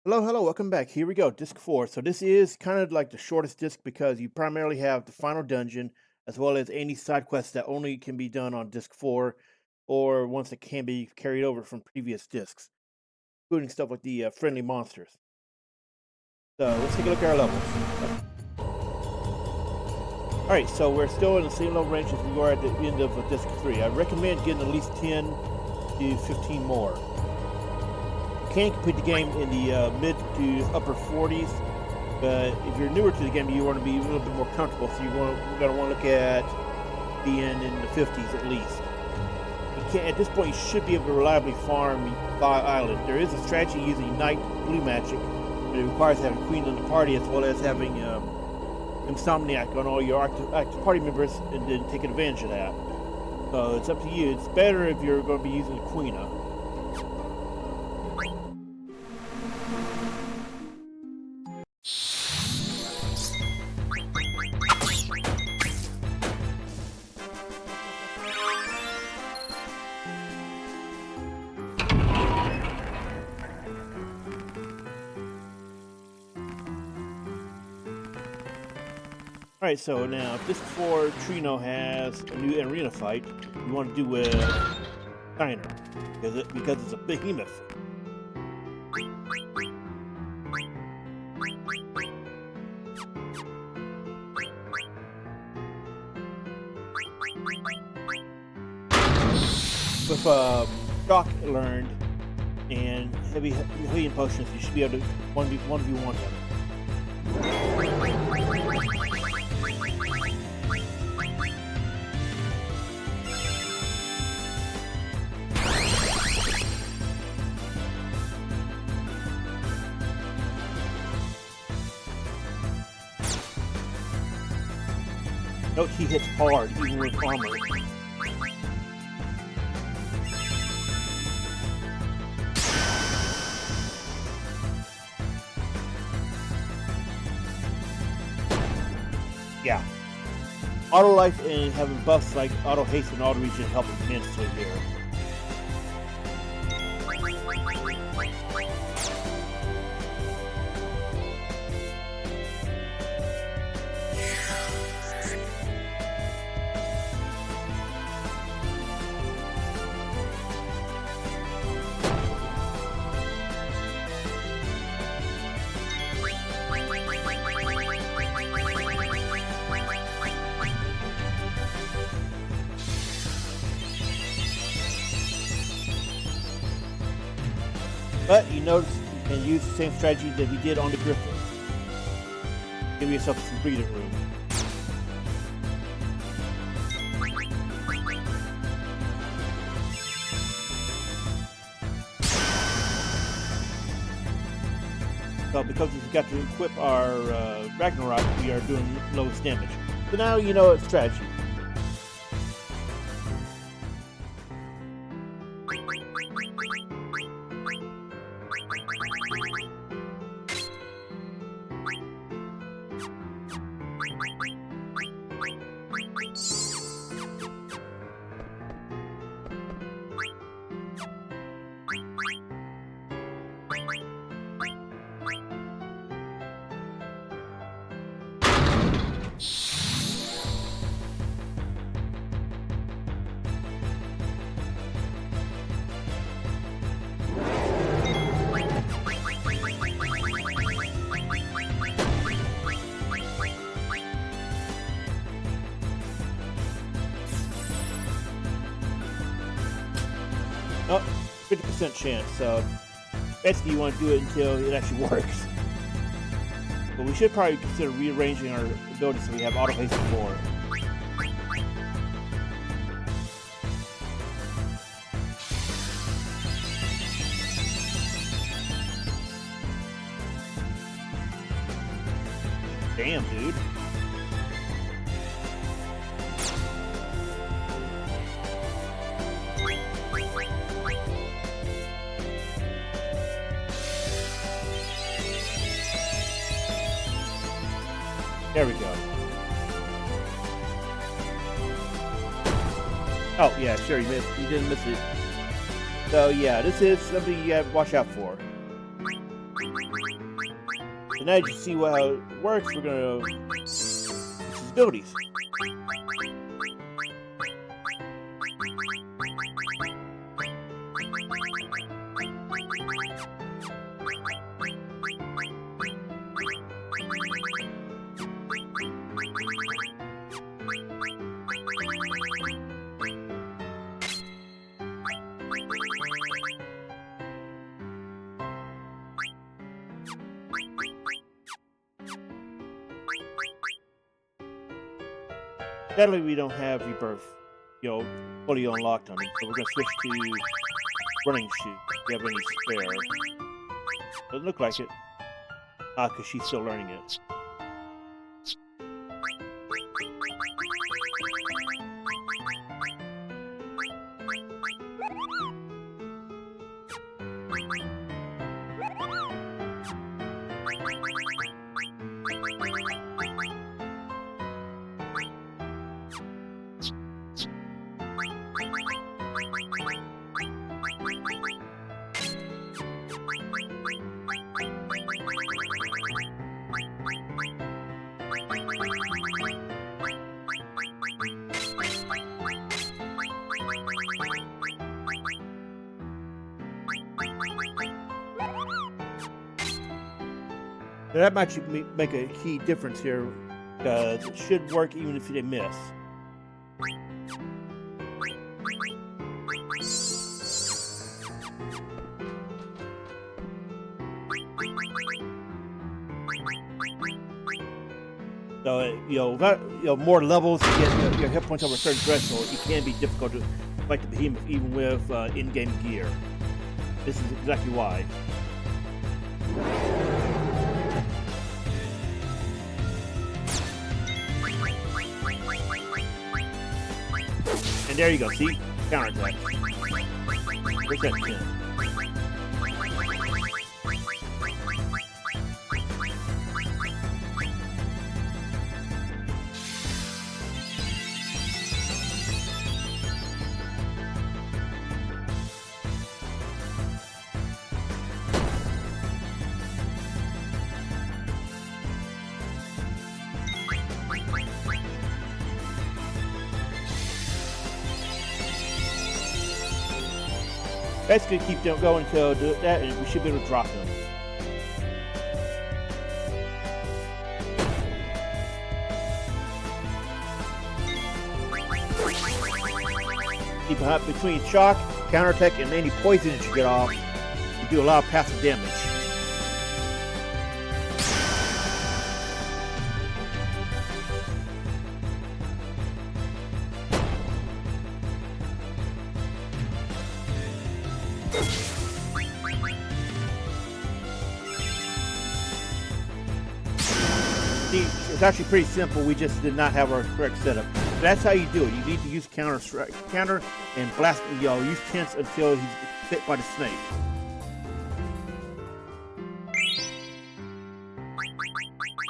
Hello, hello, welcome back. Here we go, disc 4. So this is kind of like the shortest disc because you primarily have the final dungeon as well as any side quests that only can be done on disc 4 or ones that can be carried over from previous discs, including stuff like the friendly monsters. So let's take a look at our levels. Alright, so we're still in the same level range as we were at the end of disc 3. I recommend getting at least 10 to 15 more. You can complete the game in the mid to upper 40s, but if you're newer to the game, you want to be a little bit more comfortable, so you're going to want to look at being in the 50s at least. At this point, you should be able to reliably farm by island. There is a strategy using night blue magic, but it requires having Queen in the party as well as having Insomniac on all your active party members and then taking advantage of that. So it's up to you. It's better if you're going to be using the Queen. Alright, so now Disc 4 Treno has a new arena fight you want to do with Diner because it's a behemoth. With shock learned and heavy healing potions, you should be able to 1v1 him. Note he hits hard, even with armor. Yeah. Auto life and having buffs like auto haste and auto regen help immensely here. But you notice you can use the same strategy that we did on the Griffin. Give yourself some breathing room. So because we've got to equip our Ragnarok, we are doing lowest damage. So now you know it's strategy. Oh, 50% chance, so basically you want to do it until it actually works. But we should probably consider rearranging our abilities so we have auto haste more. Damn, dude. There we go. Oh, yeah, sure, you didn't miss it. So, yeah, this is something you have to watch out for. So now you can see how it works. We're gonna use his abilities. Sadly, we don't have rebirth, fully unlocked on it, so we're gonna switch to running shoe. If we have any spare. Doesn't look like it. Because she's still learning it. That might make a key difference here, because it should work even if they miss. So, without, more levels to get your hit points over a certain threshold, it can be difficult to fight the behemoth even with in-game gear. This is exactly why. And there you go, see? Counterattack. Where's that pin? Basically, keep going until do that, and we should be able to drop them. Keep between shock, counterattack, and any poison that you get off. You do a lot of passive damage. It's actually pretty simple. We just did not have our correct setup. That's how you do it. You need to use counter and blast. Use tense until he's bit by the snake.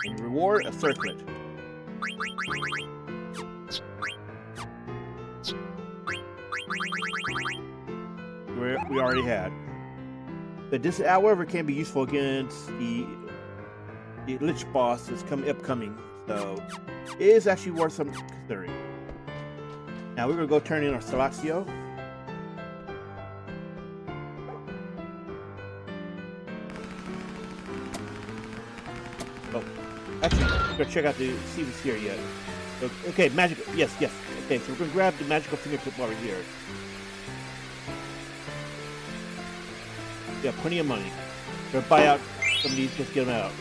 And reward a circlet. We already had. But this, however, can be useful against the Lich boss that's upcoming, so it is actually worth some considering. Now we're gonna go turn in our Stellazio. Oh, actually, we're gonna check out the see what's here yet. Okay, magical. Yes. Okay, so we're gonna grab the magical fingertip over here. Yeah, plenty of money. We're gonna buy out some of these, just get them out.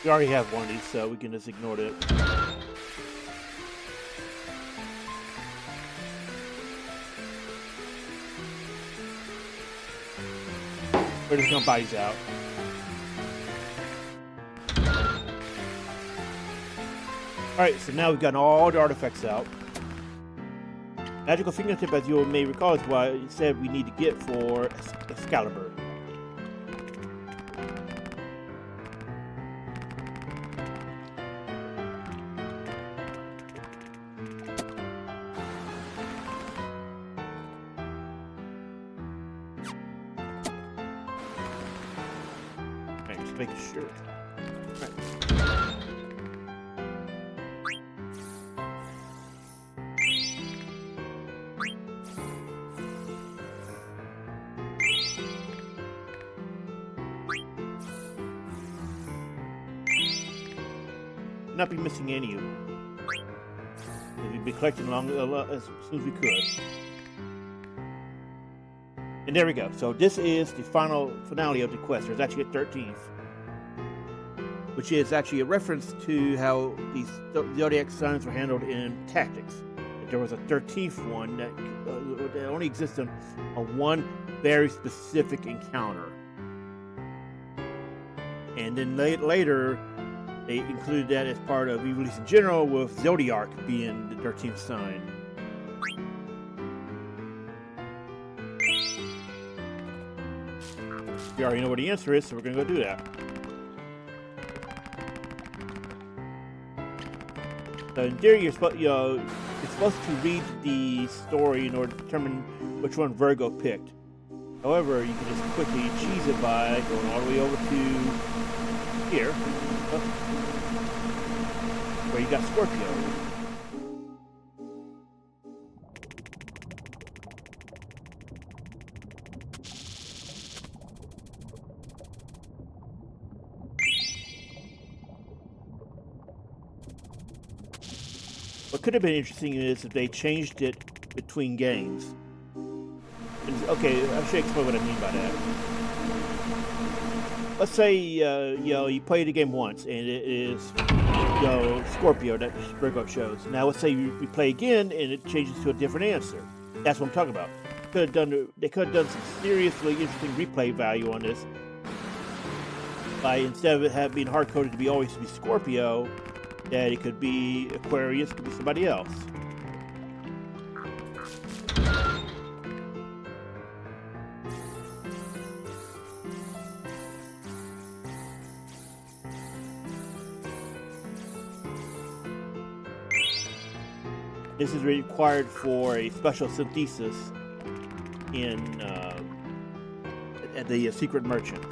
We already have one of these, so we can just ignore it. We're just gonna buy these out. Alright, so now we've gotten all the artifacts out. Magical fingertip, as you may recall, is what it said we need to get for Excalibur. Alright, just making sure. Alright. Not be missing any of them. We'd be collecting along as soon as we could. And there we go. So this is the finale of the quest. There's actually a 13th, which is actually a reference to how these zodiac signs were handled in tactics. There was a 13th one that only existed on one very specific encounter, and then later. They included that as part of Release in general, with Zodiac being the 13th sign. We already know what the answer is, so we're going to go do that. So in theory, you're supposed to read the story in order to determine which one Virgo picked. However, you can just quickly cheese it by going all the way over to here. Where you got Scorpio. What could have been interesting is if they changed it between games. Okay, I should explain what I mean by that. Let's say you play the game once and it is Scorpio that Virgo shows. Now let's say we play again and it changes to a different answer. That's what I'm talking about. They could have done some seriously interesting replay value on this. By instead of it being hard coded to be always to be Scorpio, that it could be Aquarius, could be somebody else. This is required for a special synthesis in at the Secret Merchant.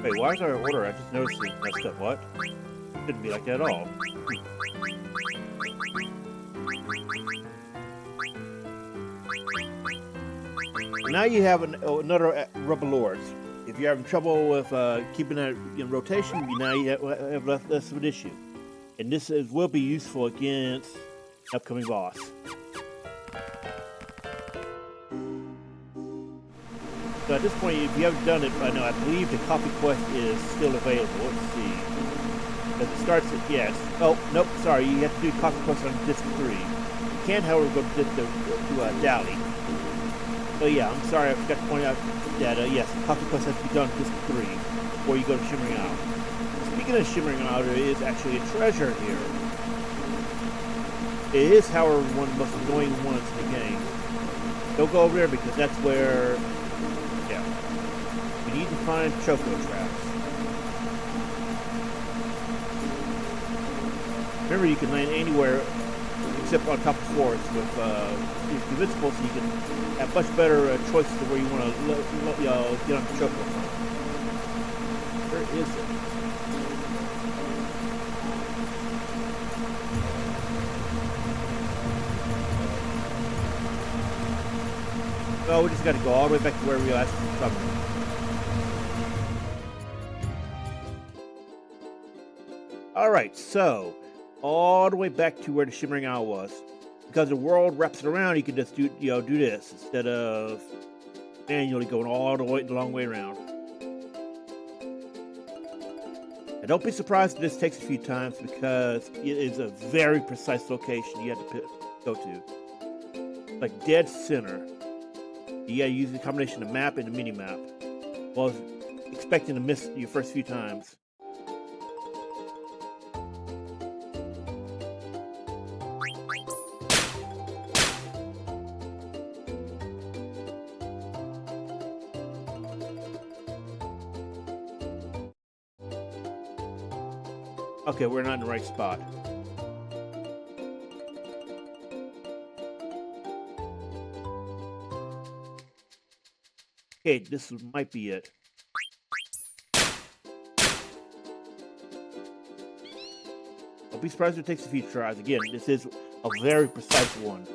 Wait, why is our order? I just noticed it messed up. What? Shouldn't be like that at all. Now you have another Rebel Lords. If you're having trouble with keeping that in rotation, now you have less of an issue. And this will be useful against upcoming boss. So at this point, if you haven't done it by now, I believe the copy quest is still available. Let's see. It starts at yes. Oh, nope, sorry. You have to do copy quest on disc 3. You can, however, go to Dali. So yeah, I'm sorry, I forgot to point out that, yes, the copy quest has to be done on disc 3 before you go to Shimmering Isle. Speaking of Shimmering Isle, there is actually a treasure here. It is, however, one of the most annoying ones in the game. Don't go over there because that's where... We need to find Choco traps. Remember, you can land anywhere except on top of forests with invincible, so you can have much better choices of where you want to get on the Choco from. Where is it? Oh, we just got to go all the way back to where we last covered. All right, so all the way back to where the Shimmering Owl was. Because the world wraps it around, you can just do this instead of manually going all the long way around. And don't be surprised if this takes a few times because it is a very precise location you have to go to. Like dead center. You gotta use the combination of map and the mini map. Well, expecting to miss your first few times. Okay, we're not in the right spot. Okay, this might be it. Don't be surprised if it takes a few tries. Again, this is a very precise one.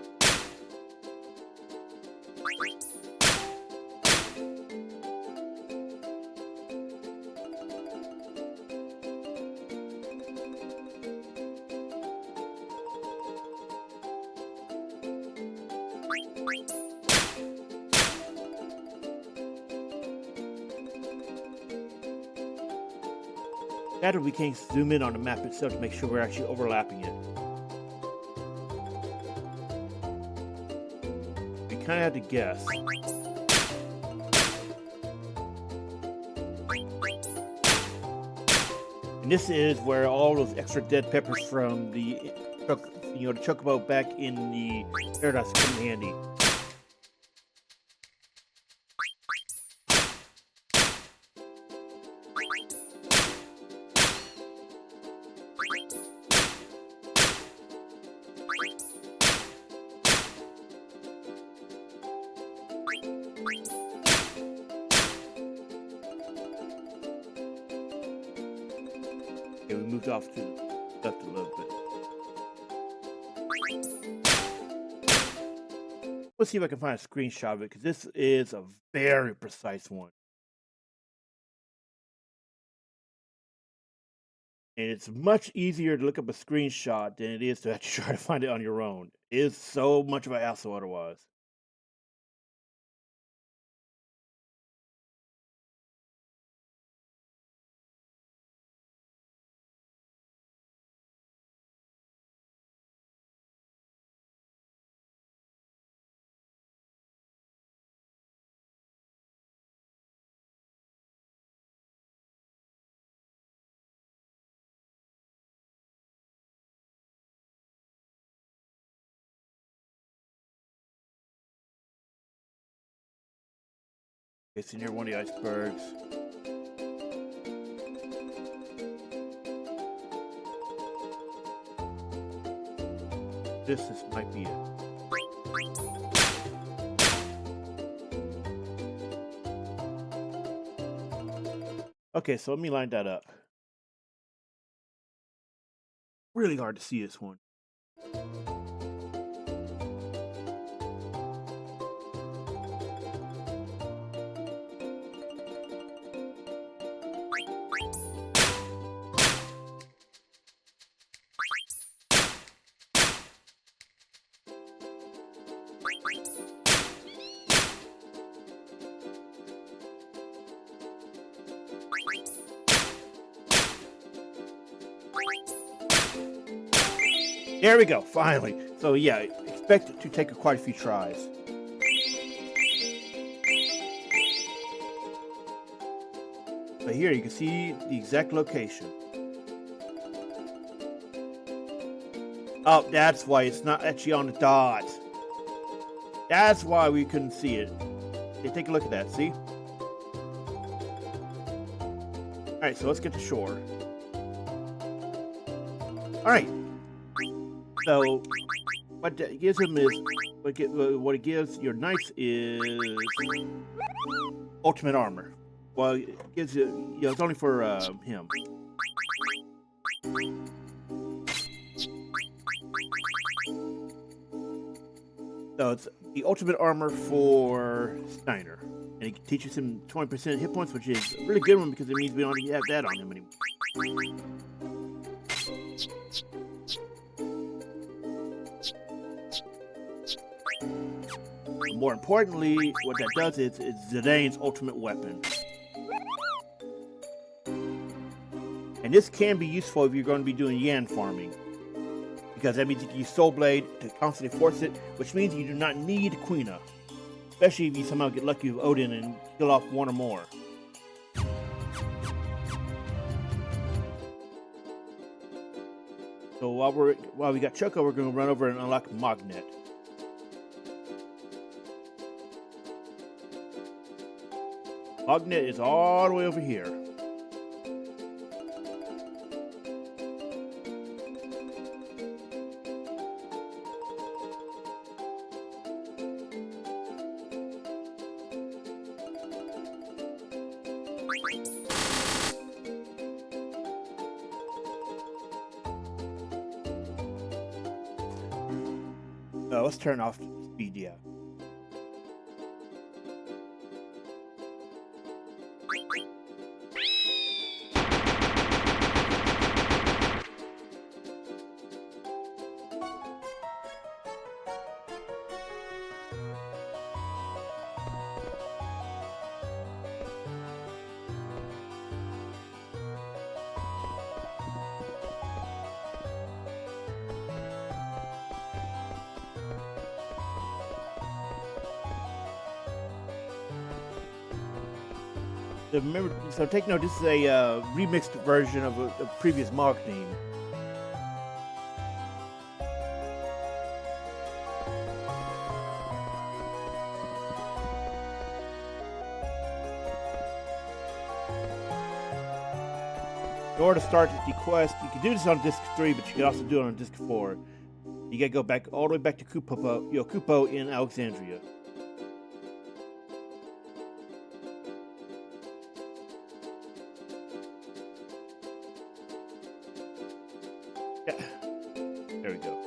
That we can zoom in on the map itself to make sure we're actually overlapping it. We kind of have to guess. And this is where all those extra dead peppers from the chocobo back in the Paradise come in handy. Okay, we moved off to the left a little bit. Let's see if I can find a screenshot of it, because this is a very precise one. And it's much easier to look up a screenshot than it is to actually try to find it on your own. It is so much of a hassle otherwise. It's near one of the icebergs. This might be it. Okay, so let me line that up. Really hard to see this one. There we go, finally. So yeah, expect it to take quite a few tries. But here you can see the exact location. Oh, that's why it's not actually on the dot. That's why we couldn't see it. Okay, take a look at that, see? Alright, so let's get to shore. Alright. So, what that gives him is, what it gives your knights is ultimate armor. Well, it gives you, it's only for him. So it's the ultimate armor for Steiner. And it teaches him 20% hit points, which is a really good one because it means we don't have that on him anymore. More importantly, what that does is it's Zidane's ultimate weapon. And this can be useful if you're going to be doing Yan farming, because that means you can use Soul Blade to constantly force it, which means you do not need Quina, especially if you somehow get lucky with Odin and kill off one or more. So while we got Choco, we're going to run over and unlock Mognet. Mognet is all the way over here. Let's turn off speed, yeah. Remember, so take note, this is a remixed version of a previous Mog theme. In order to start the quest, you can do this on disc 3, but you can also do it on disc 4. You gotta go back all the way back to Kupo in Alexandria. There we go.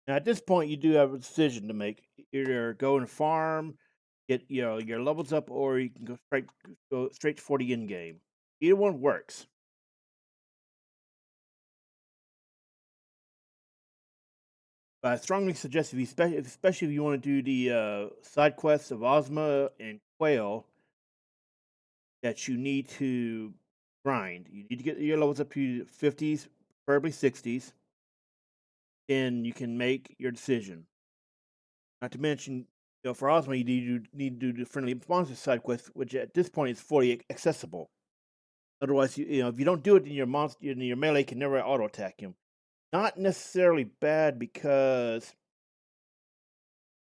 Now, at this point, you do have a decision to make. Either go and farm, get your levels up, or you can go straight for the end game. Either one works. But I strongly suggest, especially if you want to do the side quests of Ozma and Quail, that you need to grind. You need to get your levels up to 50s, preferably 60s. Then you can make your decision. Not to mention, for Ozma, you need to do the friendly monster side quest, which at this point is fully accessible. Otherwise, if you don't do it, then your melee can never auto attack him. Not necessarily bad, because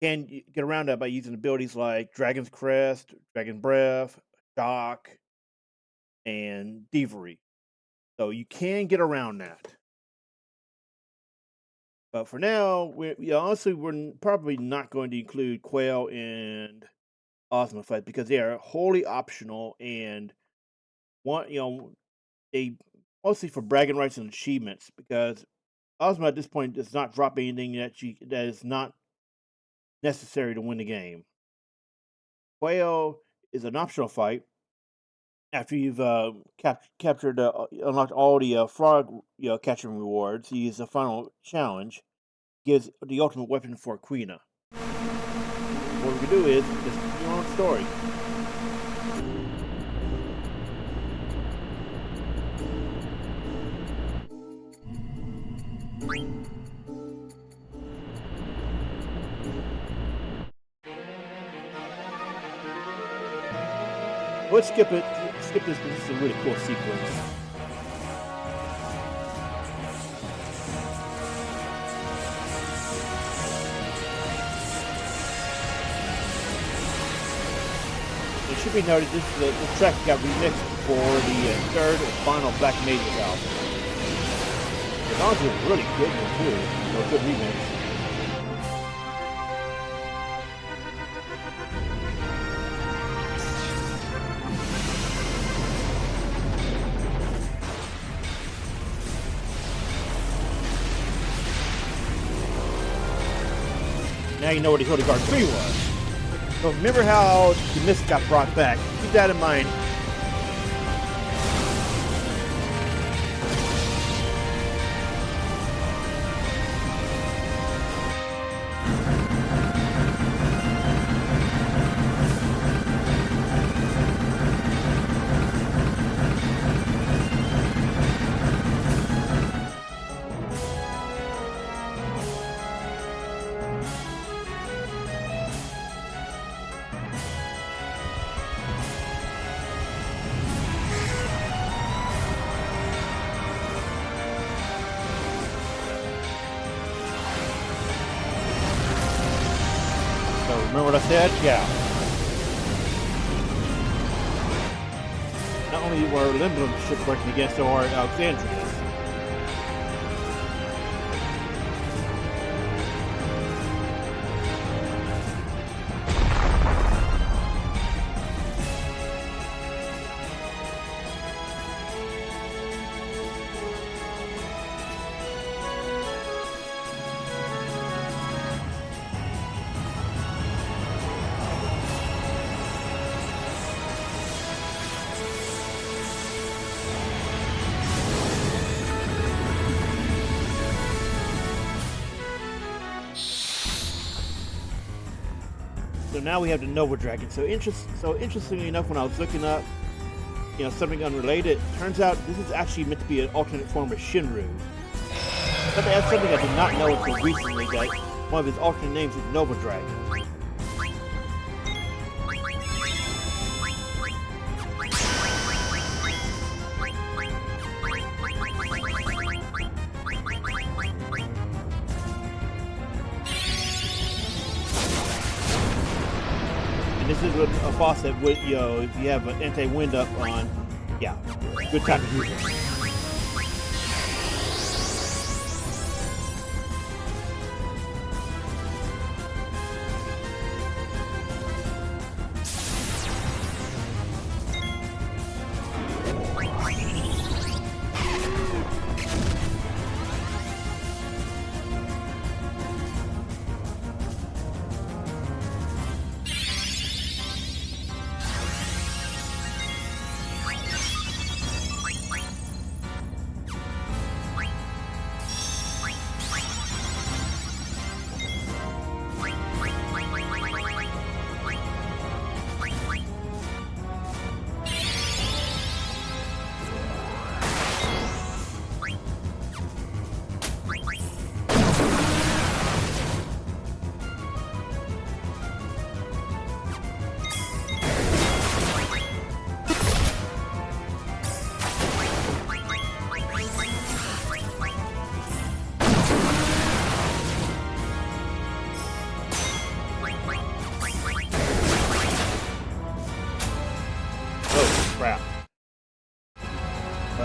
you can get around that by using abilities like Dragon's Crest, Dragon Breath, Shock, and Thievery. So you can get around that. But for now, honestly, we're probably not going to include Quail and Ozma fights, because they are wholly optional and they mostly for bragging rights and achievements. Because Ozma at this point does not drop anything that is not necessary to win the game. Quail is an optional fight after you've unlocked all the frog catching rewards. You use the final challenge, gives the ultimate weapon for Quina. What we can do is just your own story. Let's skip this because this is a really cool sequence. It should be noted this track got remixed for the third and final Black Mages album. The songs are really good one too, so a good remix. Now you know what the Hildegard 3 was. So remember how the mist got brought back. Keep that in mind. Remember what I said? Yeah. Not only were Limblom ships working against, so are Alexandria's. So now we have the Nova Dragon. So interestingly enough, when I was looking up, something unrelated, turns out this is actually meant to be an alternate form of Shinru. But that's something I did not know until recently, that one of his alternate names is Nova Dragon. This is a boss that would, if you have an anti-wind up on, yeah, good time to use it.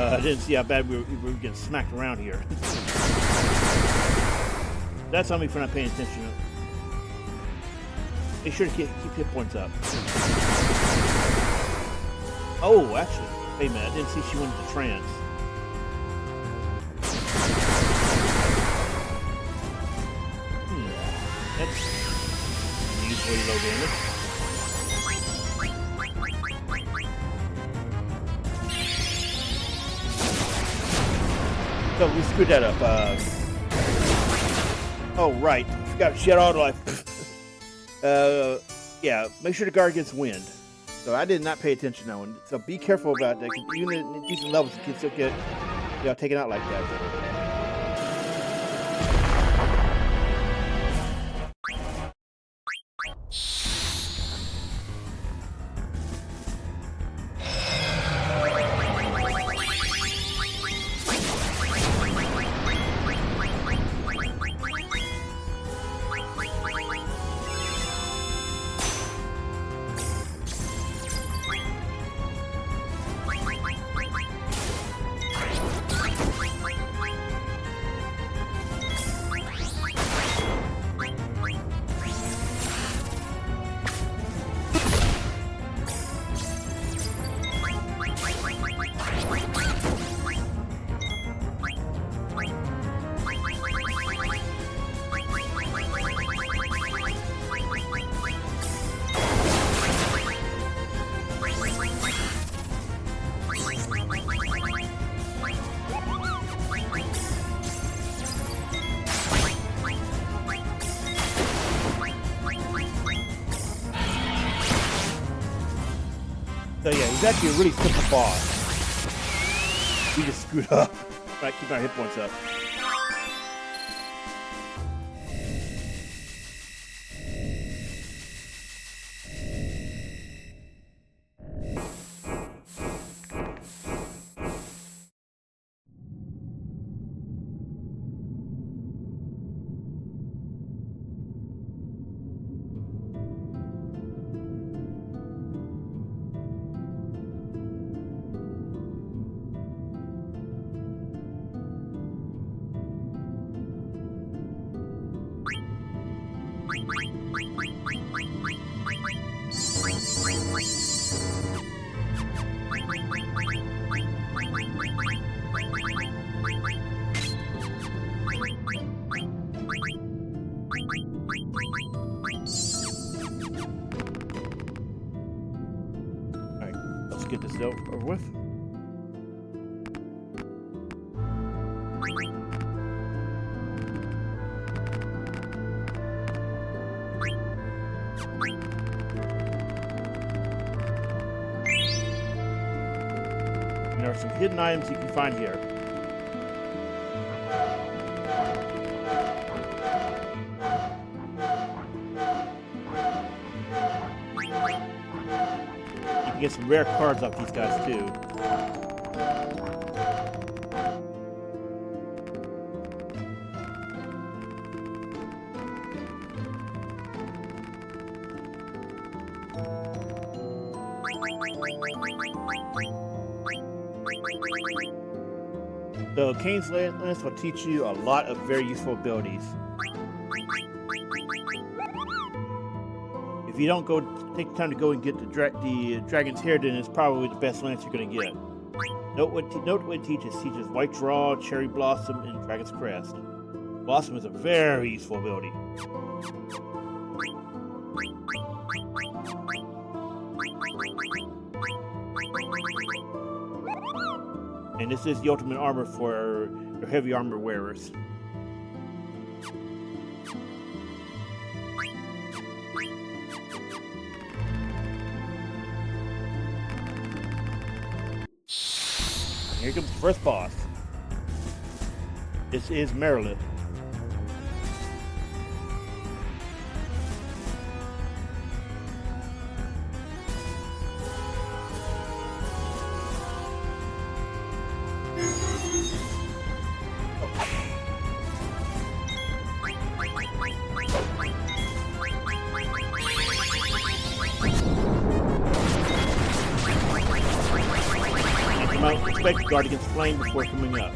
I didn't see how bad we were getting smacked around here. That's on me for not paying attention. Make sure to keep hit points up. Oh, actually, wait a minute. I didn't see she went into trance. That's usually low damage. So we screwed that up. Oh, right. Forgot she had auto life. Yeah, make sure to guard against wind. So I did not pay attention to that one. So be careful about that. Even at decent levels, you can still get taken out like that. So yeah, he's actually a really simple boss. We just screwed up. Right, keep our hit points up. Get this over with. And there are some hidden items you can find here. Get some rare cards off these guys too. So Kane's Lance will teach you a lot of very useful abilities. If you don't go take the time to go and get the Dragon's Hair, then it's probably the best lance you're going to get. Note what it teaches. It teaches White Draw, Cherry Blossom, and Dragon's Crest. Blossom is a very useful ability. And this is the ultimate armor for your heavy armor wearers. Here comes the first boss. This is Memoria. Expect to guard against flame before coming up.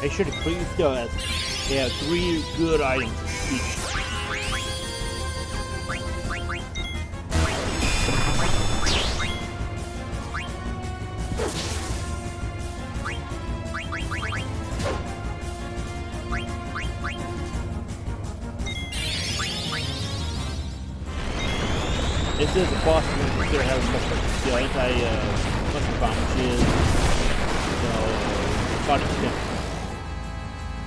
Make sure to please go as they have 3 good items each. This is a boss we consider having much like anti-muscle bomb, which is, body stim.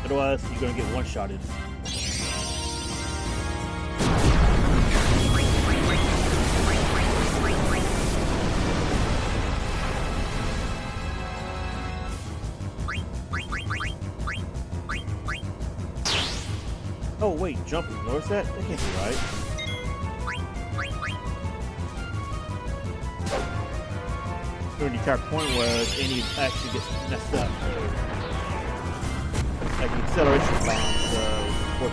Otherwise, you're gonna get one-shotted. Oh wait, jumping. Notice that? That can't be right. The entire point was any actually gets messed up. Like the acceleration bombs, 14.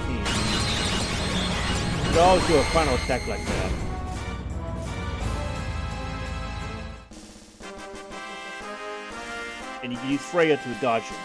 You could always do a final attack like that. And you can use Freya to dodge it.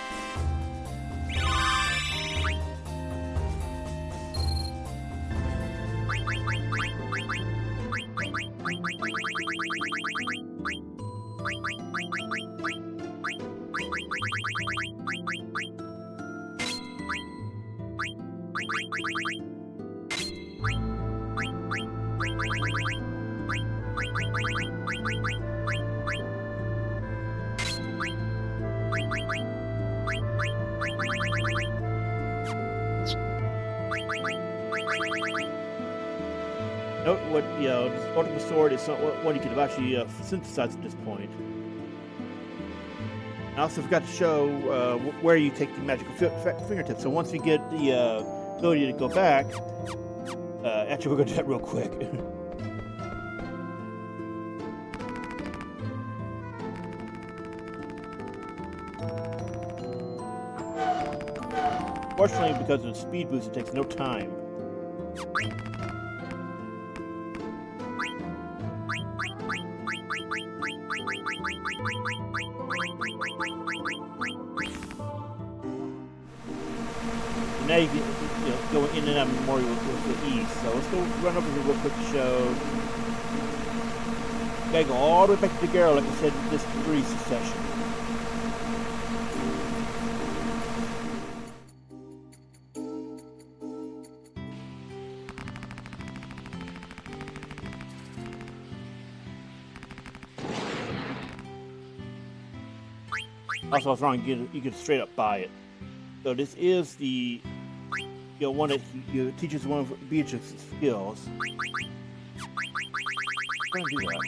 Note what, this ultimate sword is not what you could actually synthesize at this point. I also forgot to show where you take the magical fingertips. So once we get the ability to go back, actually we're going to do that real quick. Fortunately, because of the speed boost, it takes no time. Now you can go in and out of Memoria with ease. So let's go run over here real quick to show. You gotta go all the way back to Daguerro, like I said, in this 3 succession. Also, I was wrong. You can straight up buy it. So this is the one that teaches one of Beatrice's skills. I'm gonna do that.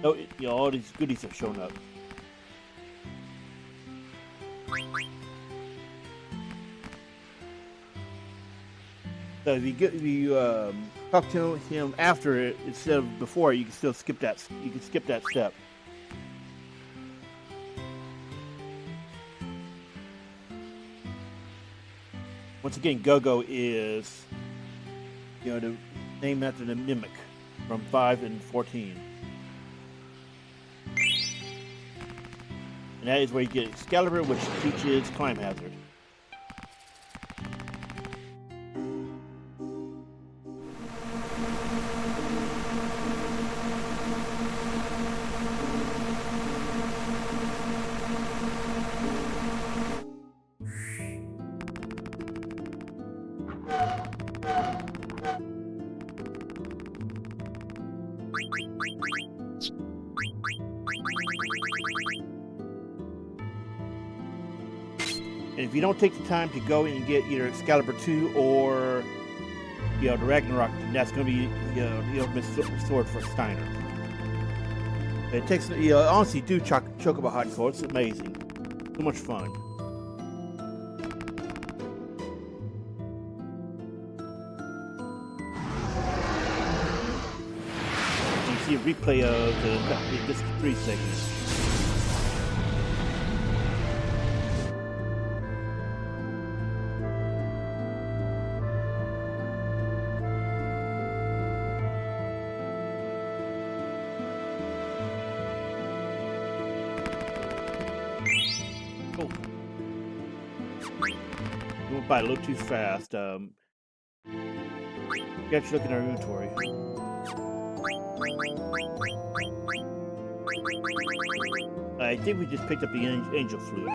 Oh, all these goodies have shown up. So if you talk to him after it instead of before, you can still skip that. You can skip that step. Once again, Go-Go is the name after the Mimic from 5 and 14, and that is where you get Excalibur, which teaches Climb Hazard. And if you don't take the time to go and get either Excalibur 2 or the Ragnarok, then that's going to be the ultimate sword for Steiner. It takes honestly do Chocobo Hardcore. It's amazing, so much fun. You see a replay of the Disc 3 segments. went by a little too fast. You got to look in our inventory. I think we just picked up the angel fluid.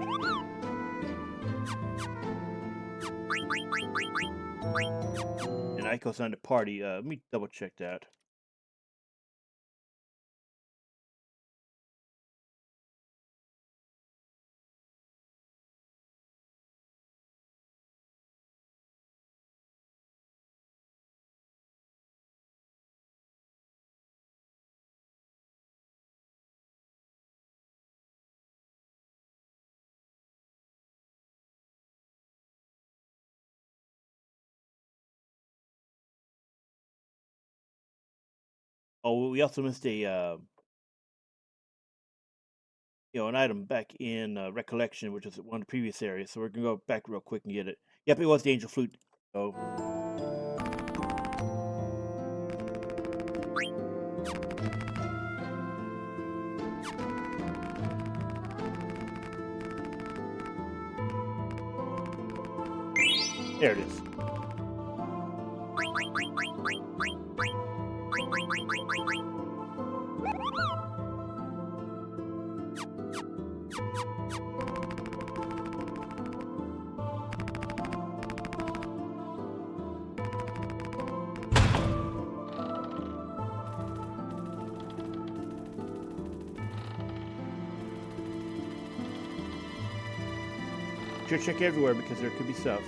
And Ico's on the party. Let me double check that. Oh, we also missed a an item back in Recollection, which is one of the previous areas. So we're gonna go back real quick and get it. Yep, it was the angel flute. So there it is. Should check everywhere because there could be stuff.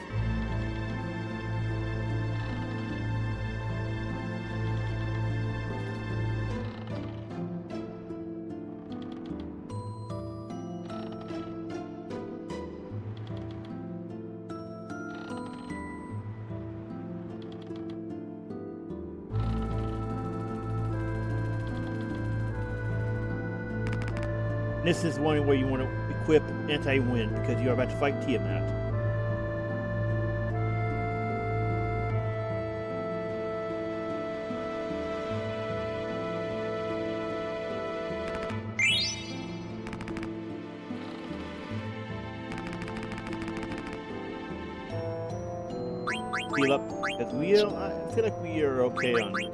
This is one where you want to equip anti-wind because you are about to fight Tiamat. Heal up because I feel like we are okay on the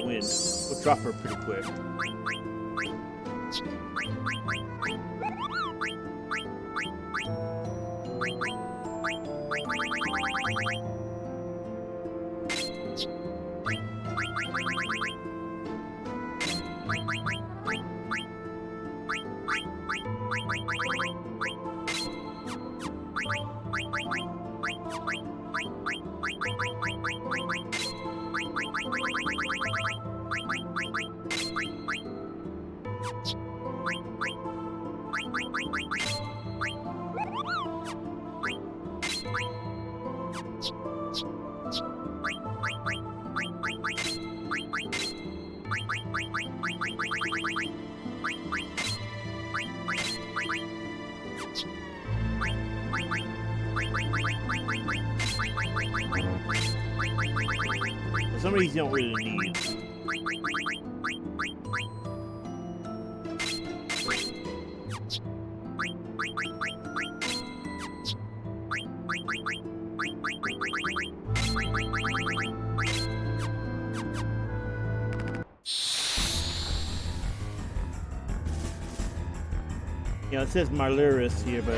wind. We'll drop her pretty quick. For some reason, you don't really need. You know, it says Maliris here, but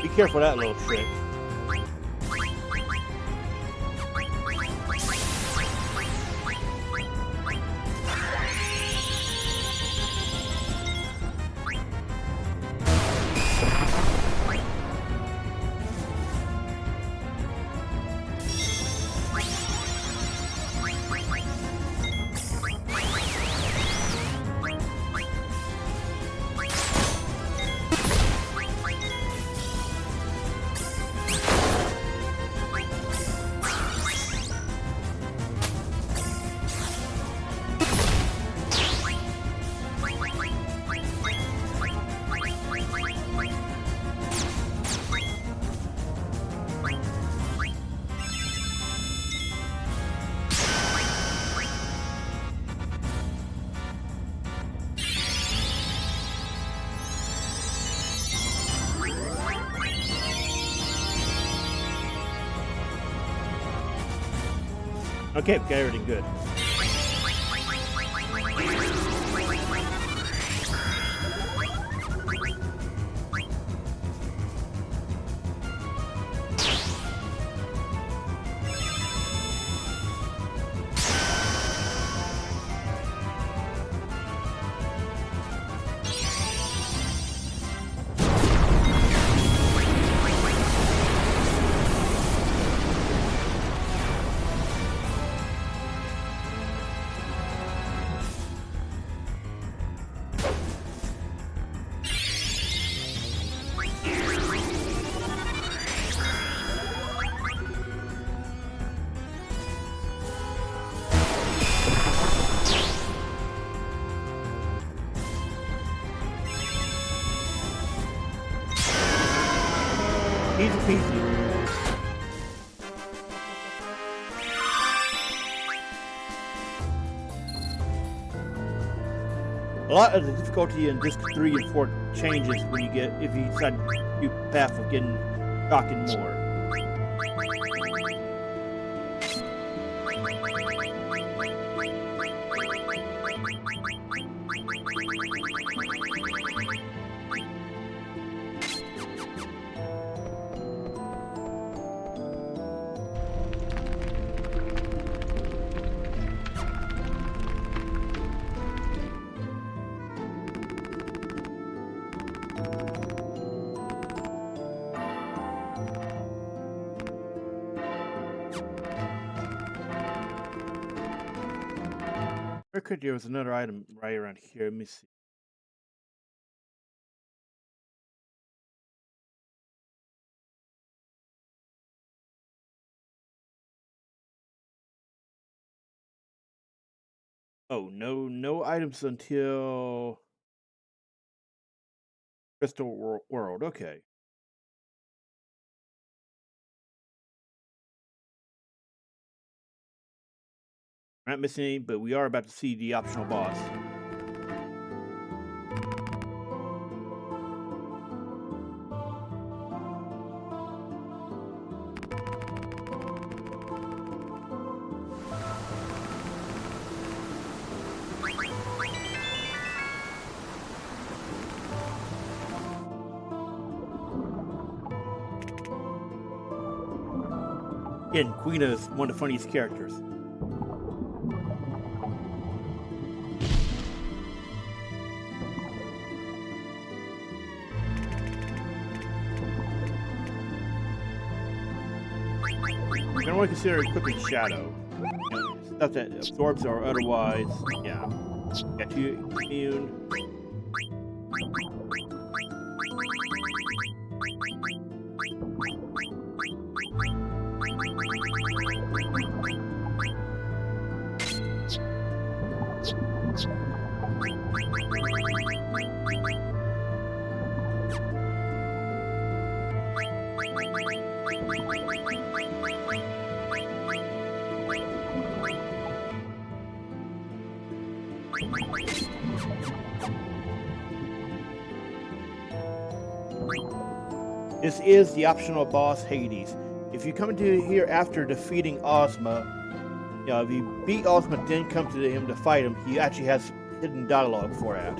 be careful of that little trick. Okay, we got everything good. Easy peasy. A lot of the difficulty in Disc 3 and 4 changes when you get, if you decide to do path of getting shocking more. There was another item right around here. Let me see. Oh, no items until Crystal World. Okay. We're not missing any, but we are about to see the optional boss. Again, Queen is one of the funniest characters. We're gonna want to consider equipping Shadow. You know, stuff that absorbs or otherwise, yeah. Got you immune. This is the optional boss, Hades. If you come into here after defeating Ozma, you know, if you beat Ozma, then come to him to fight him, he actually has hidden dialogue for that.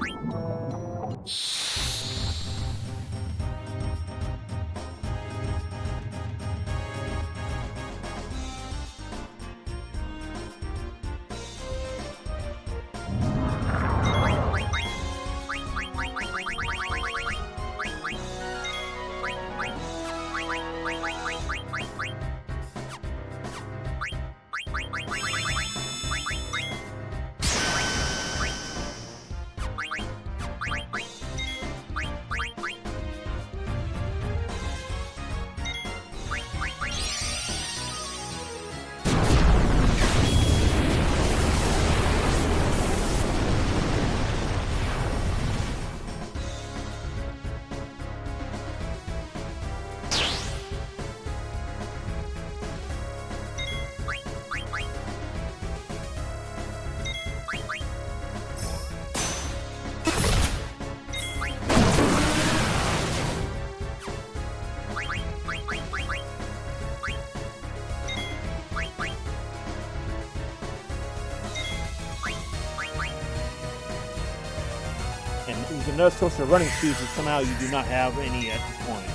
There's another source of running shoes that somehow you do not have any at this point.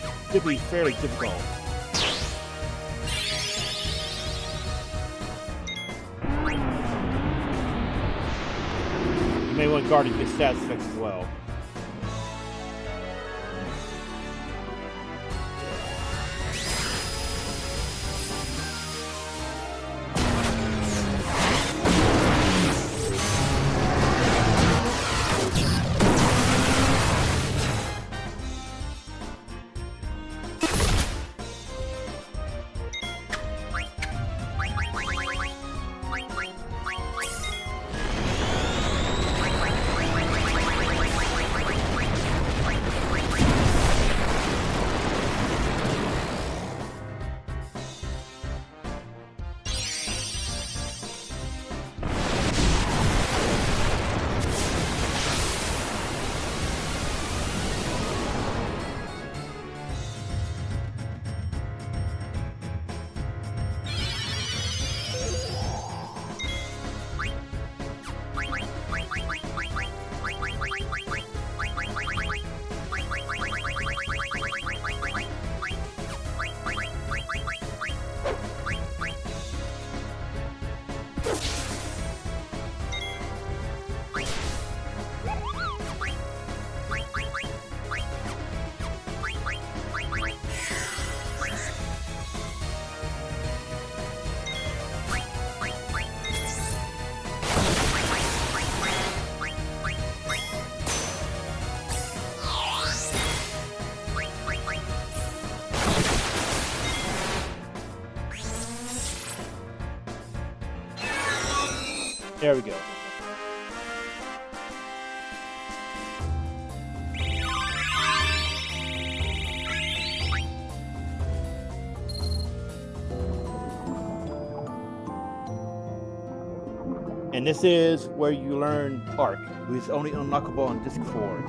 It could be fairly difficult. You may want to guard and get stats fixed as well. There we go. And this is where you learn Arc, which is only unlockable on Disc 4.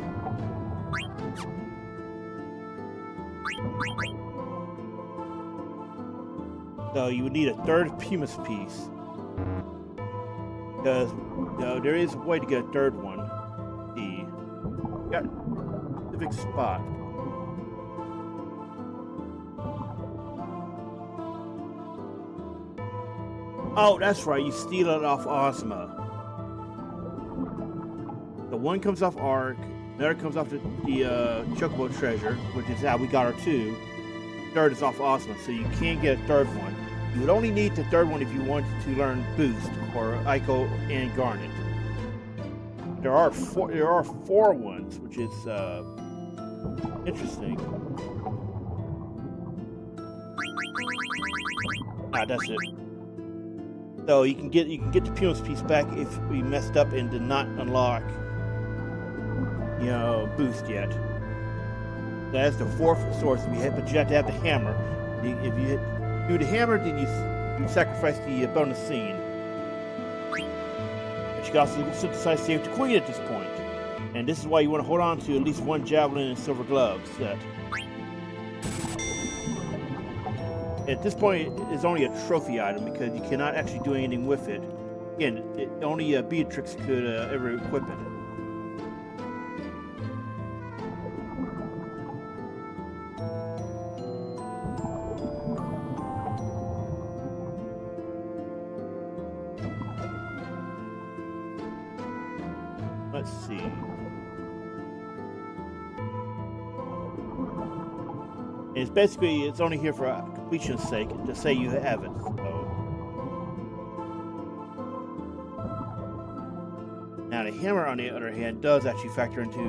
So you would need a third Pumice piece. Because there is a way to get a third one. Got a specific spot. Oh, that's right. You steal it off Ozma. The one comes off Arc. Another comes off the Chocobo treasure, which is how we got our 2. Third is off Ozma, so you can't get a third one. You would only need the third one if you wanted to learn Boost or Ico and Garnet. There are 4 ones, which is interesting. Ah, that's it. So you can get the Pumice piece back if we messed up and did not unlock, Boost yet. That's the 4th source we had, but you have to have the hammer. If you do the hammer, then you sacrifice the bonus scene. But you can also synthesize save to Queen at this point. And this is why you want to hold on to at least 1 javelin and silver gloves set. At this point, it's only a trophy item because you cannot actually do anything with it. Again, only Beatrix could ever equip it. Let's see. It's basically, it's only here for completion's sake to say you have it. So. Now the hammer, on the other hand, does actually factor into,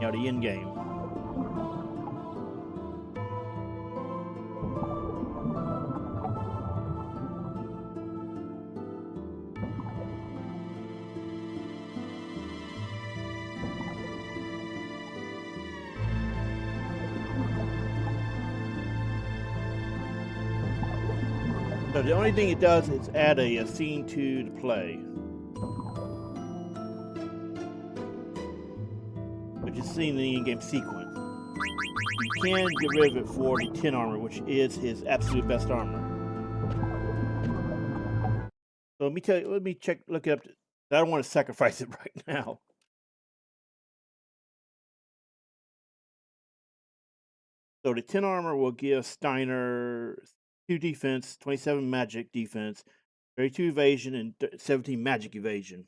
the end game. So the only thing it does is add a scene to the play, which is seen in the in-game sequence. You can get rid of it for the 10 armor, which is his absolute best armor. So let me look it up I don't want to sacrifice it right now. So the 10 armor will give Steiner 2 defense, 27 magic defense, 32 evasion, and 17 magic evasion.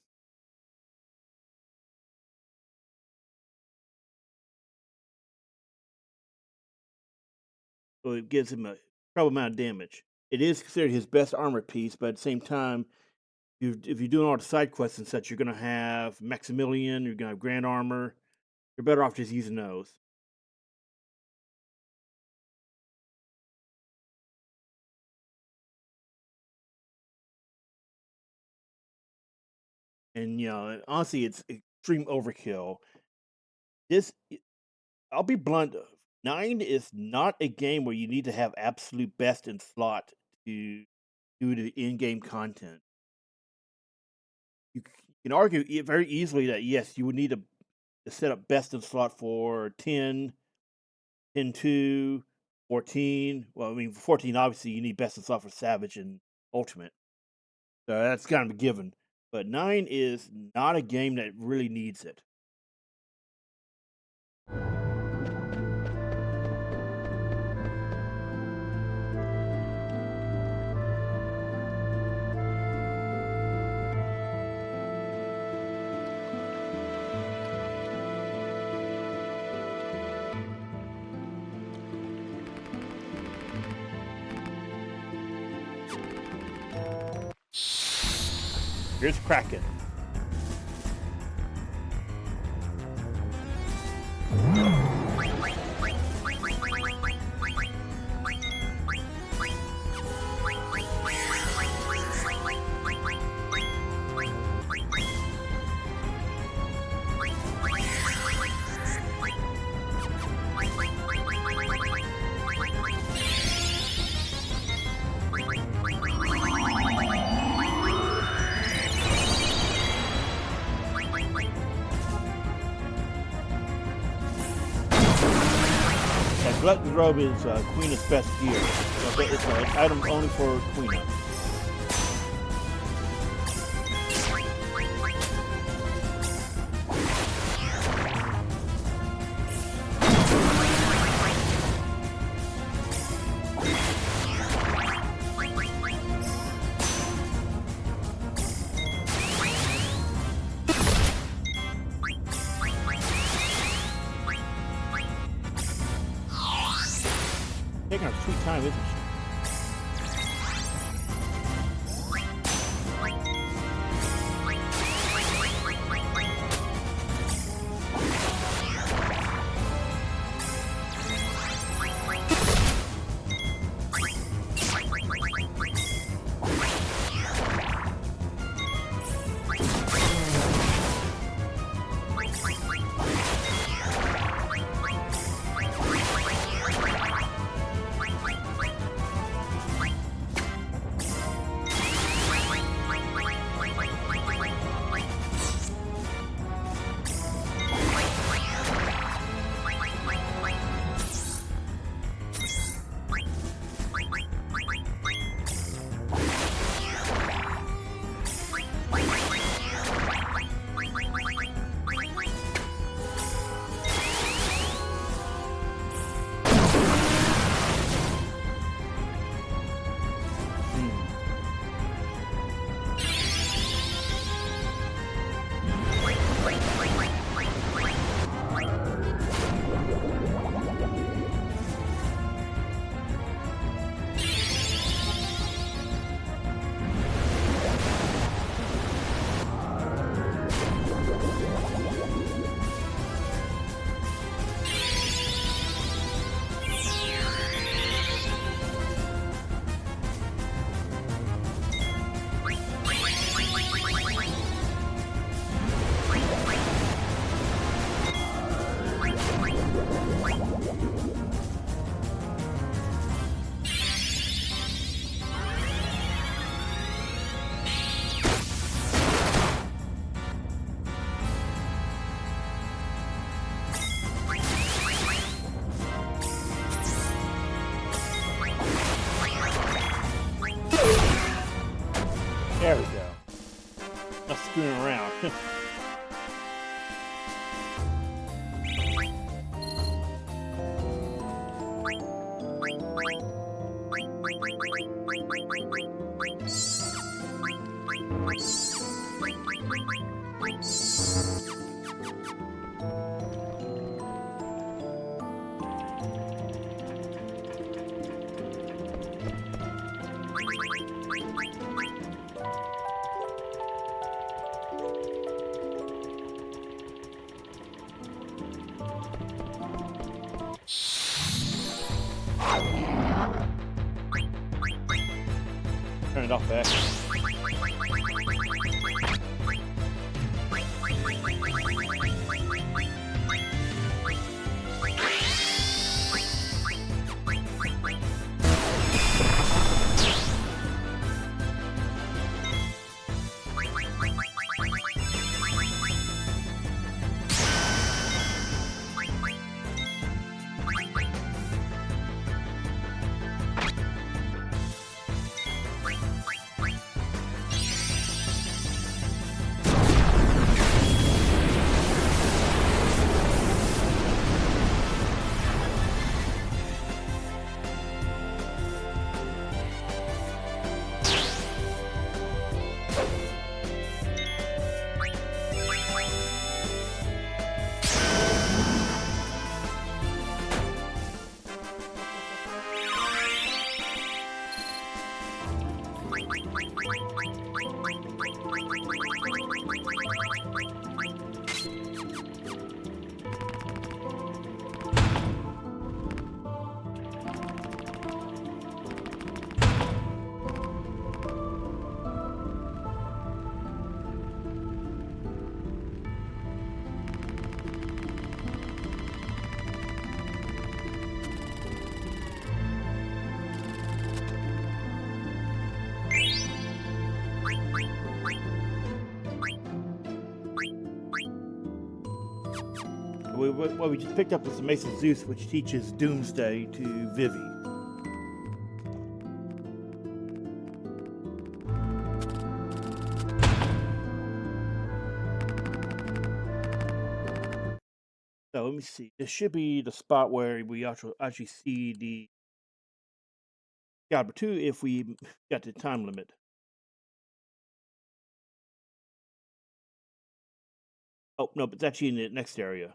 So it gives him a incredible amount of damage. It is considered his best armor piece, but at the same time, if you're doing all the side quests and such, you're going to have Maximilian, you're going to have Grand Armor. You're better off just using those. And, you know, honestly, it's extreme overkill. I'll be blunt, 9 is not a game where you need to have absolute best in slot to do the in-game content. You can argue very easily that, yes, you would need to set up best in slot for 10, 10-2, 14. Well, I mean, for 14, obviously, you need best in slot for Savage and Ultimate. So that's kind of a given. But 9 is not a game that really needs it. Here's Kraken. Glutton's robe is Queena's best gear. So it's an item only for Queena. Taking her sweet time, isn't she? Turn it off back. What we just picked up was the Mace of Zeus, which teaches Doomsday to Vivi. So let me see. This should be the spot where we actually see the Excalibur 2 if we got the time limit. Oh, no, but it's actually in the next area.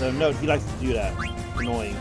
So note, he likes to do that. Annoying.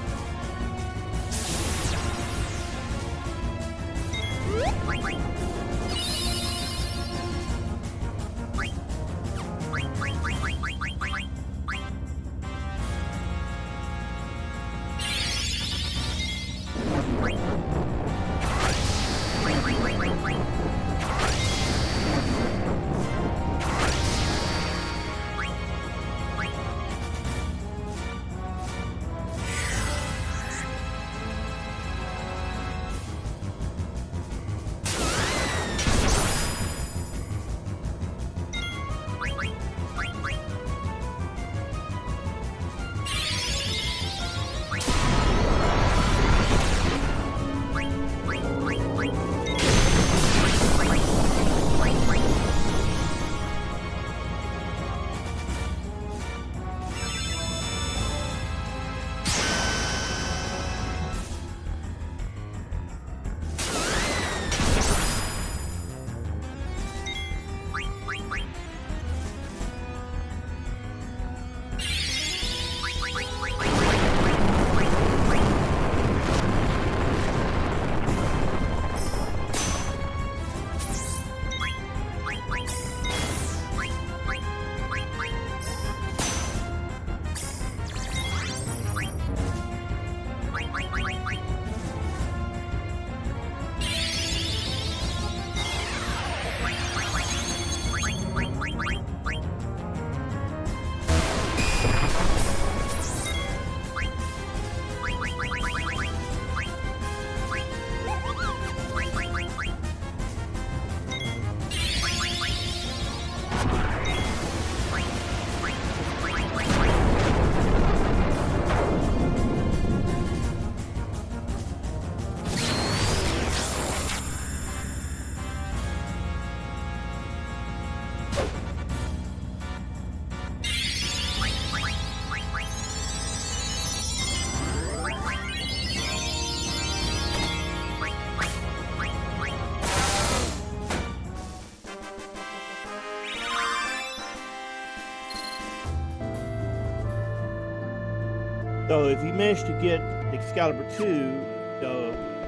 So if you manage to get Excalibur 2,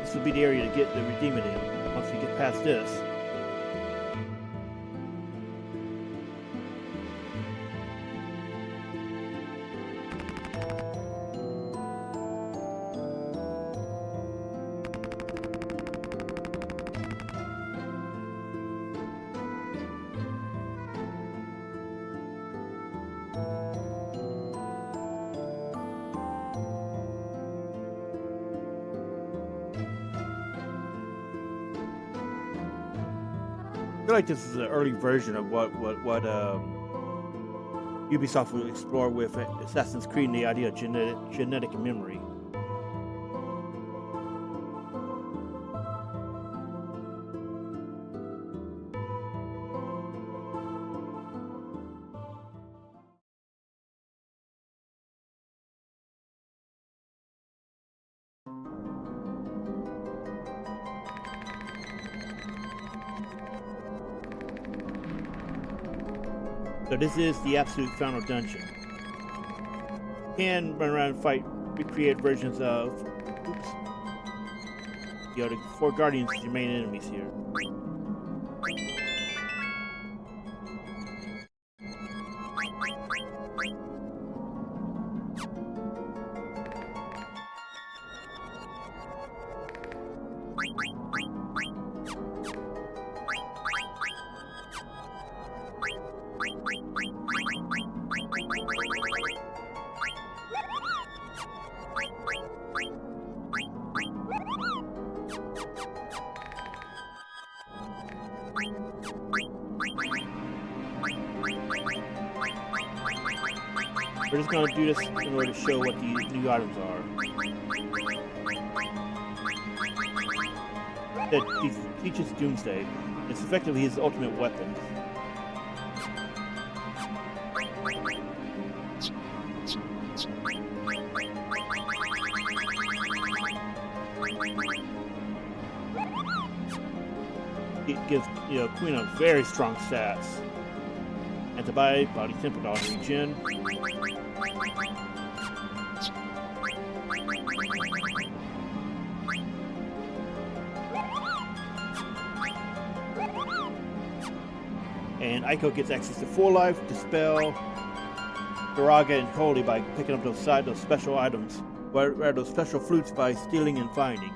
this will be the area to redeem it in. Once we get past this. I feel like this is an early version of what Ubisoft will explore with Assassin's Creed and the idea of genetic memory. So this is the absolute final dungeon. You can run around and fight, recreate versions of, the 4 Guardians as your main enemies here. We're just going to do this in order to show what these new items are. That teaches Doomsday. It's effectively his ultimate weapon. It gives Queen a very strong stats. Antibody, body temper, dog regen. And Aiko gets access to Full Life, Dispel, Daraga, and Holy by picking up those special items, or those special flutes by stealing and finding.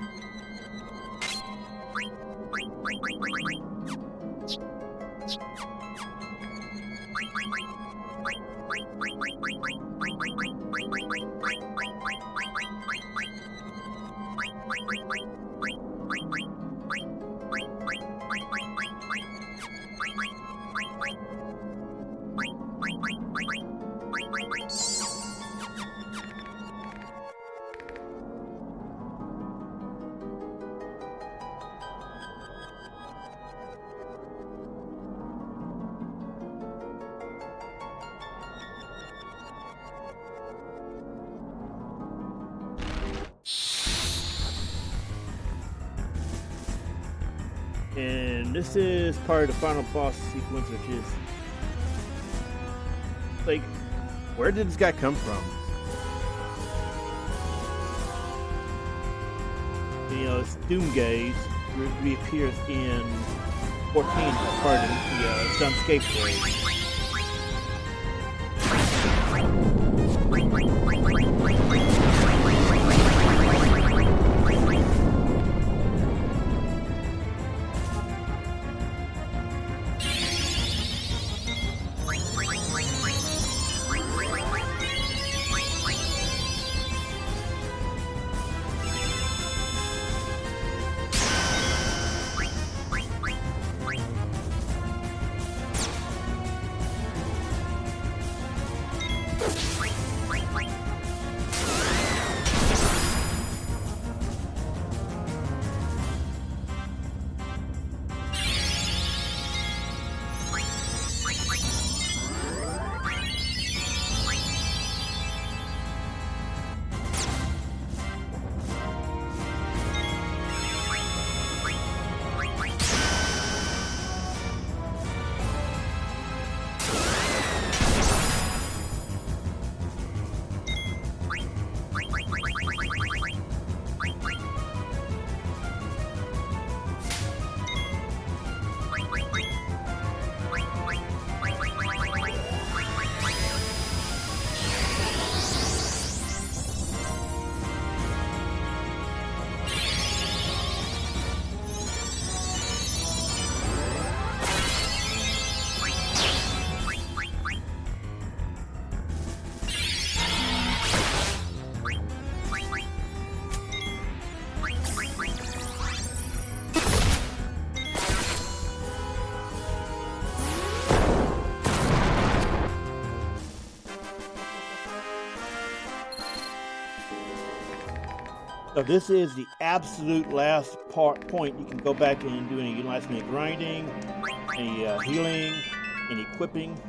And this is part of the final boss sequence, which is like, where did this guy come from? This Doomgaze reappears in 14, part of the Dunscape raid. So this is the absolute last point. You can go back and do any last minute grinding, any healing, any equipping.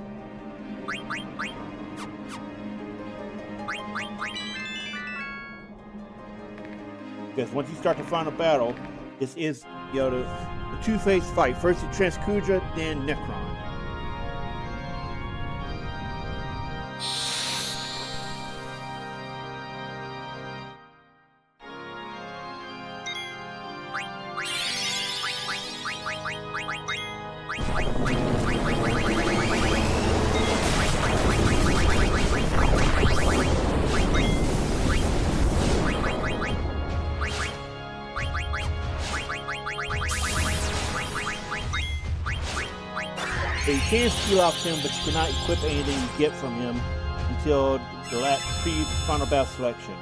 Because once you start the final battle, this is, you know, the two-phase fight. First the Trance Kuja, then Necron. So you can steal off him, but you cannot equip anything you get from him until the last pre-final battle selection.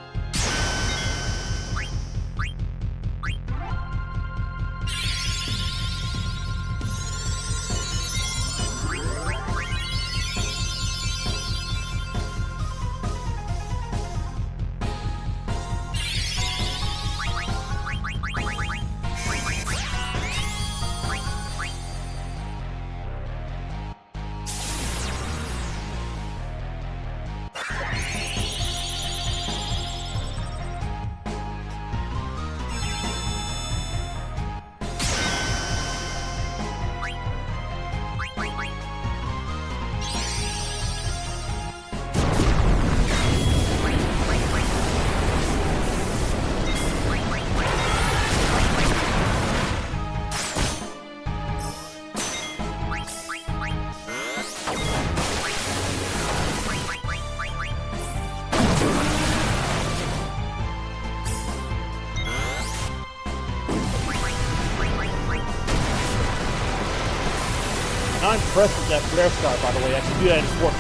I'm impressed with that flare star, by the way. I can do that in 14.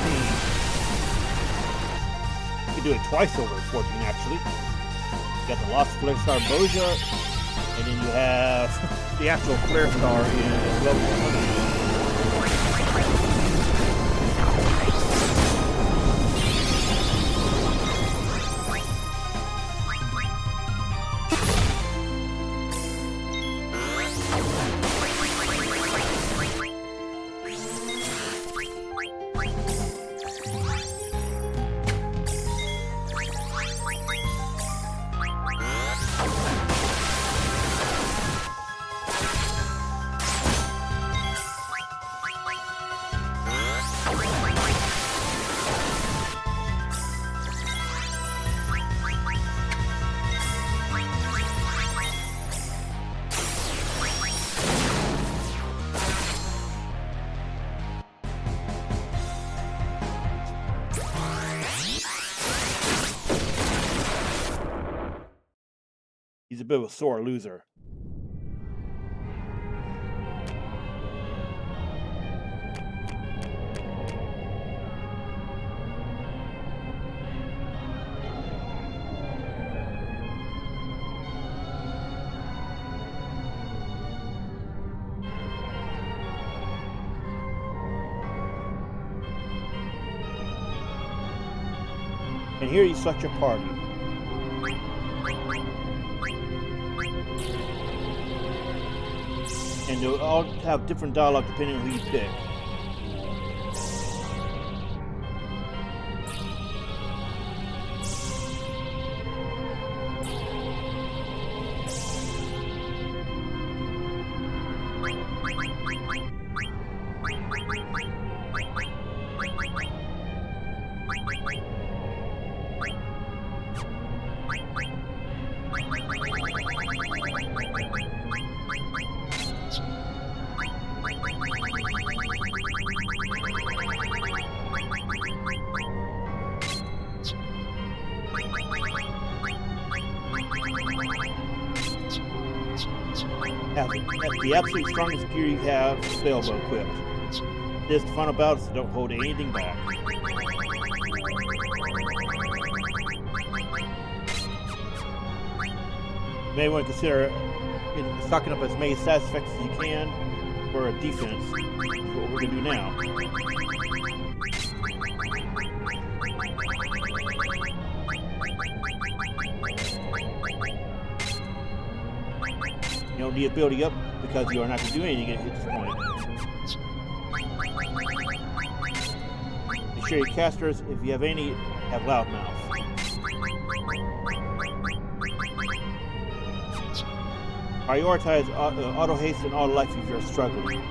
You can do it twice over in 14, actually. You got the Lost Flare Star Boja, and then you have the actual flare star in level 100. He's a bit of a sore loser. And here you select your party. And they'll all have different dialogue depending on who you pick. The absolute strongest gear you have is spells equipped. This the final battle, so don't hold anything back. You may want to consider stocking up as many side effects as you can for a defense. That's what we're going to do now. You don't need ability up because you are not going to do anything at this point. Make sure your casters, if you have any, have loudmouth. Prioritize auto haste and auto life if you're struggling.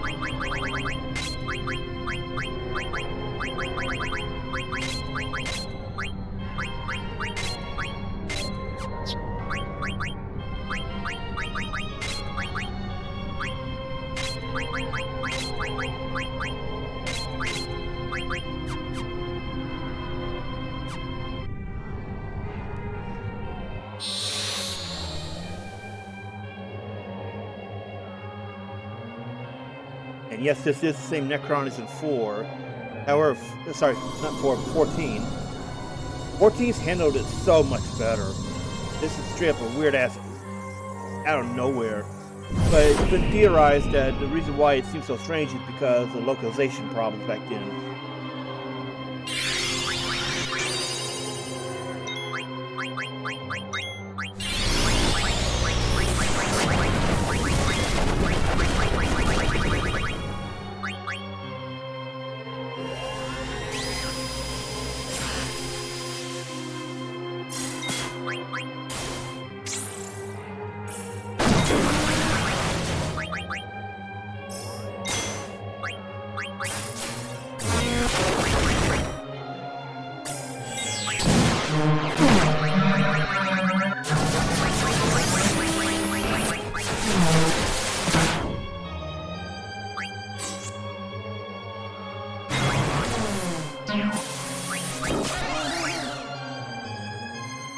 And yes, this is the same Necron as in 4. However, sorry, not 4, but 14. 14's handled it so much better. This is straight up a weird ass out of nowhere. But it's been theorized that the reason why it seems so strange is because of localization problems back then.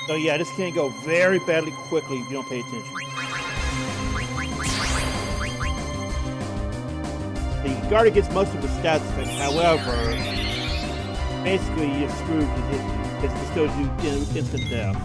So yeah, this can go very badly quickly if you don't pay attention. The guard gets most of the stats effects, however, basically you're screwed because it still do instant death.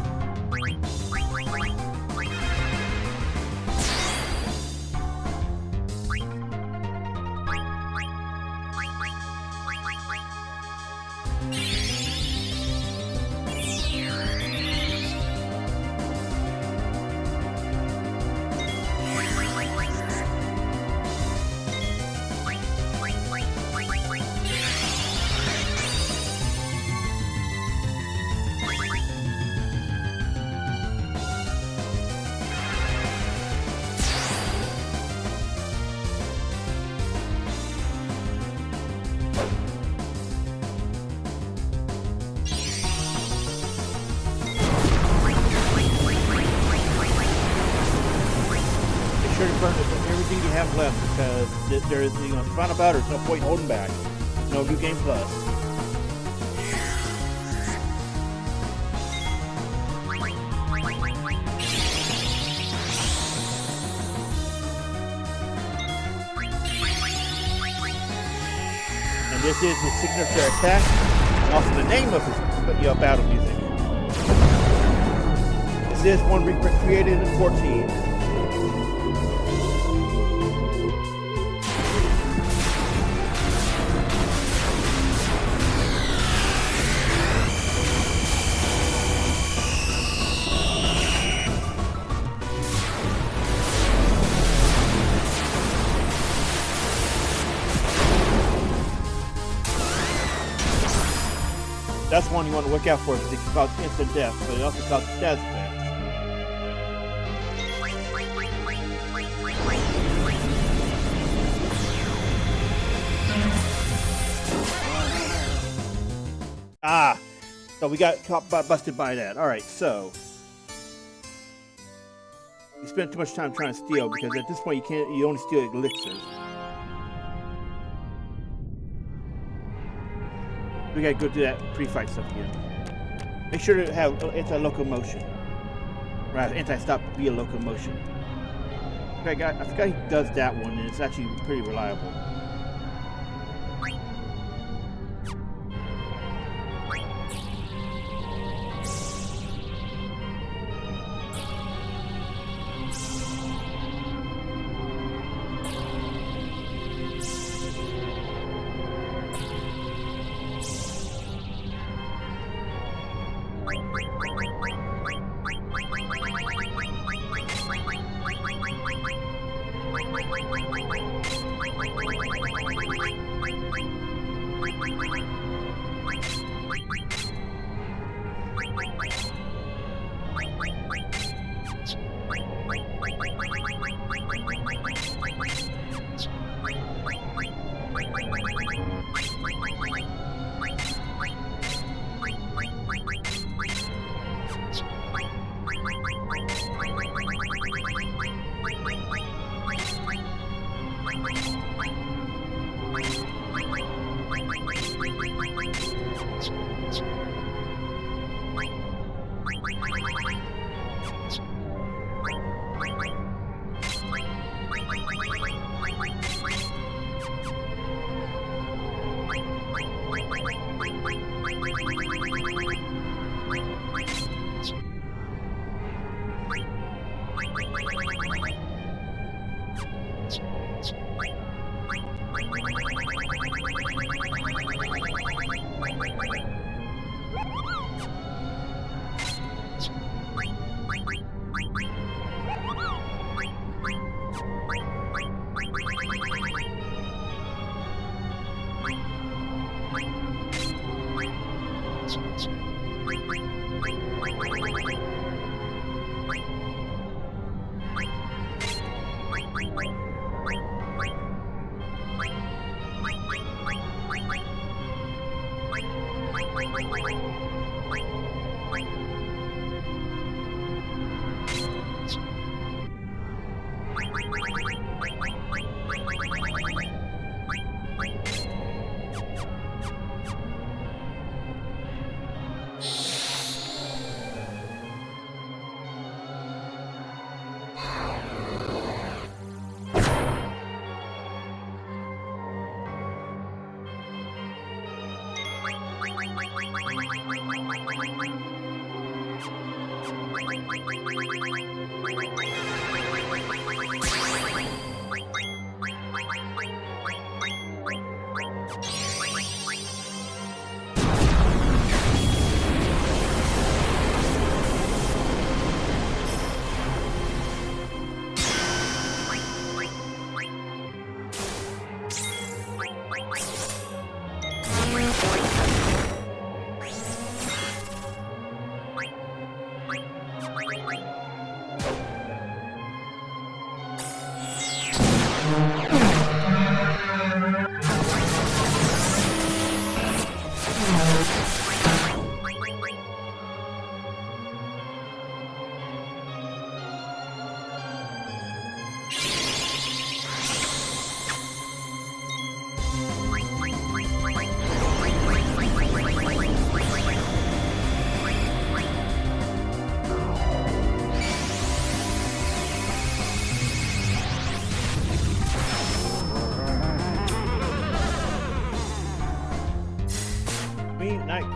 Everything you have left because there is, it's fun about it. There's no point holding back. No new game plus. And this is his signature attack, and also the name of his battle music. This is one recreated in 14. That's one you want to look out for because it can cause instant death, but it also causes stats effects. Ah, so we got busted by that. All right, so you spent too much time trying to steal because at this point you only steal elixirs. We gotta go do that pre-fight stuff again. Make sure to have anti-locomotion. Right, anti-stop via locomotion. I forgot he does that one, and it's actually pretty reliable.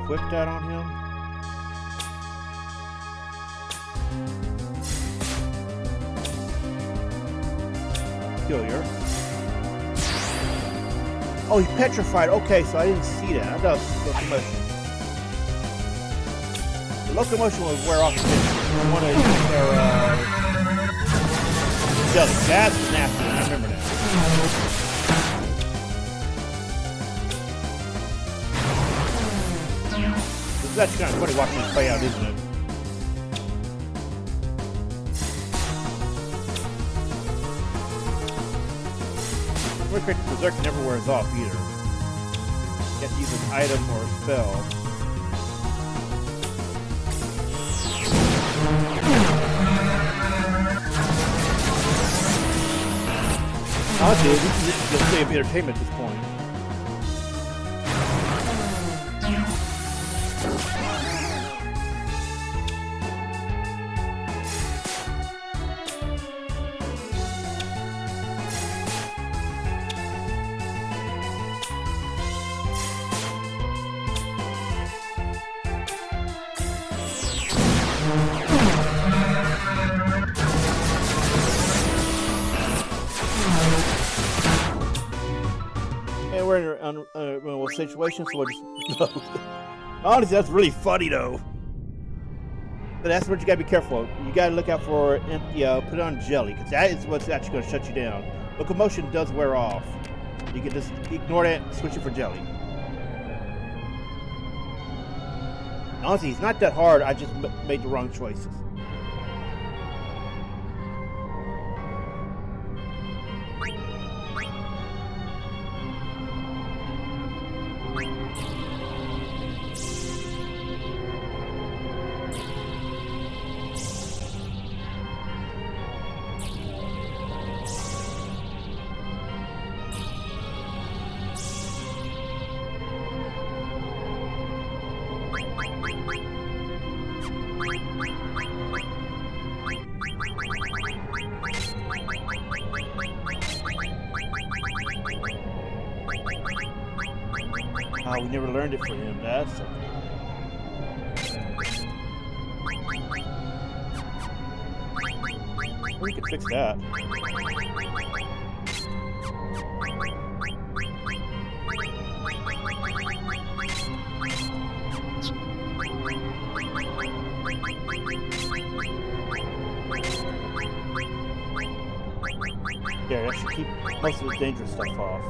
Whip that on him. Peculiar. Oh, he's petrified. Okay, so I didn't see that. I thought it was locomotion. The locomotion will wear off one of their jelly. That's nasty. I remember that. That's kind of funny watching it play out, isn't it? The Berserk never wears off either. You have to use an item or a spell. Honestly, this is just a bit of entertainment at this point. Situation, so we'll just honestly, that's really funny though. But that's what you gotta be careful of. You gotta look out for, put it on jelly, because that is what's actually gonna shut you down. Locomotion does wear off. You can just ignore that and switch it for jelly. Honestly, it's not that hard. I just made the wrong choices. We never learned it for him. That's okay. We could fix that. Yeah, that should keep most of the dangerous stuff off.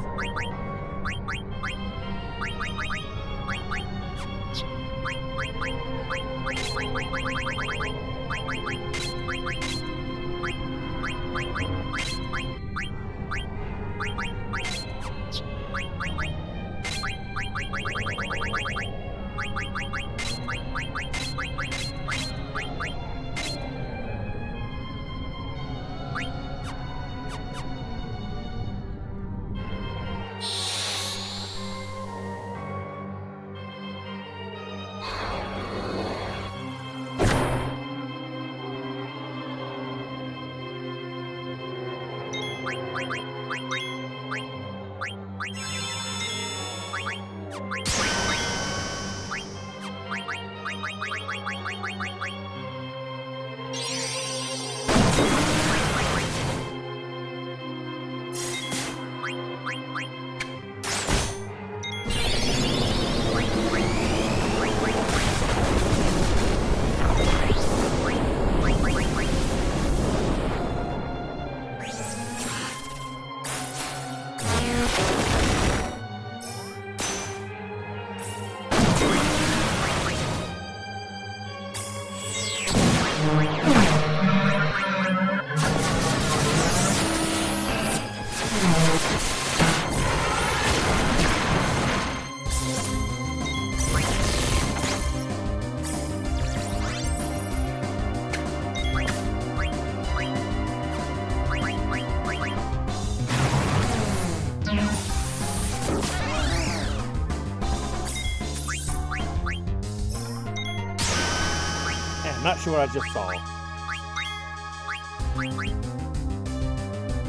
Not sure what I just saw.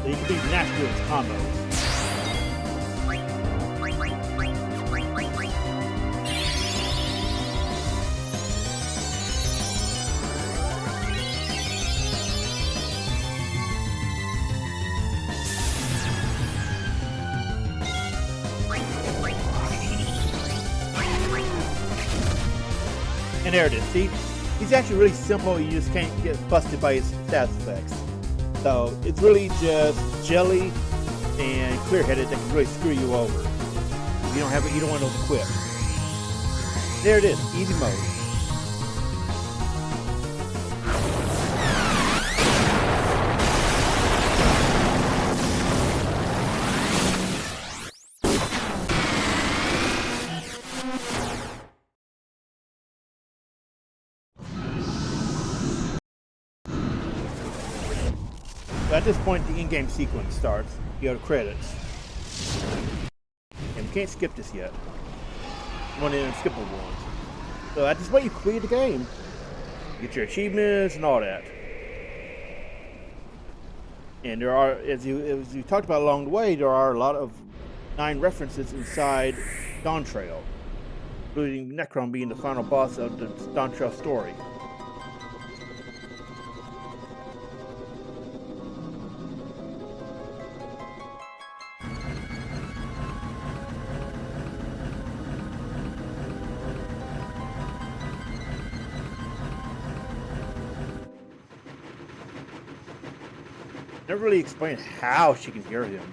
So you can be nasty with combos. And there it is. See? He's actually really simple. You just can't get busted by his stats effects. So it's really just jelly and clear-headed that can really screw you over. You don't have it. You don't want those equipped. There it is. Easy mode. At this point, the in-game sequence starts. You go to credits. And we can't skip this yet. One of the unskippable ones. So at this point, you complete the game. You get your achievements and all that. And there are, as you talked about along the way, there are a lot of 9 references inside Dawntrail, including Necron being the final boss of the Dawntrail story. Never really explained how she can hear him.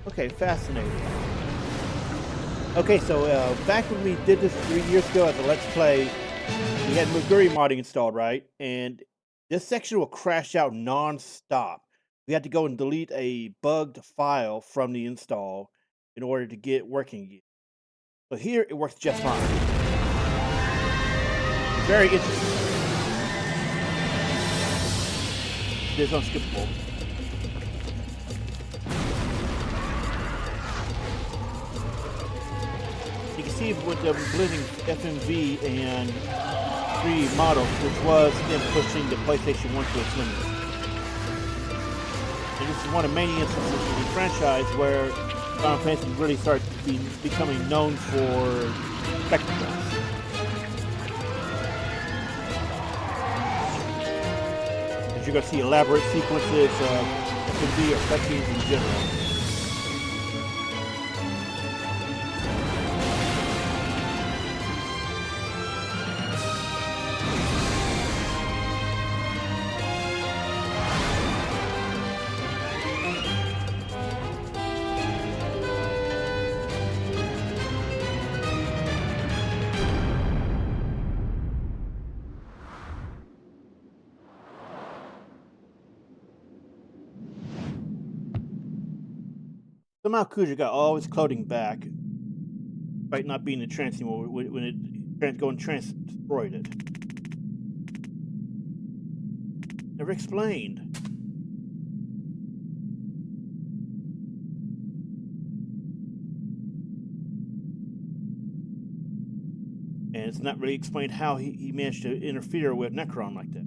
Okay, fascinating. Okay, so back when we did this 3 years ago as a Let's Play, we had Memoria modding installed, right? And this section will crash out non-stop. We had to go and delete a bugged file from the install in order to get it working again. So here it works just fine. Very interesting. It is unskippable. You can see with them blending FMV and 3 models, which was them pushing the PlayStation 1 to its limits. And this is one of many instances in the franchise where Final Fantasy really started becoming known for spectacles. As you're going to see elaborate sequences of FMV or cutscenes in general. Somehow Kuja got all his clothing back, despite not being in trance anymore when trance destroyed it. Never explained. And it's not really explained how he managed to interfere with Necron like that.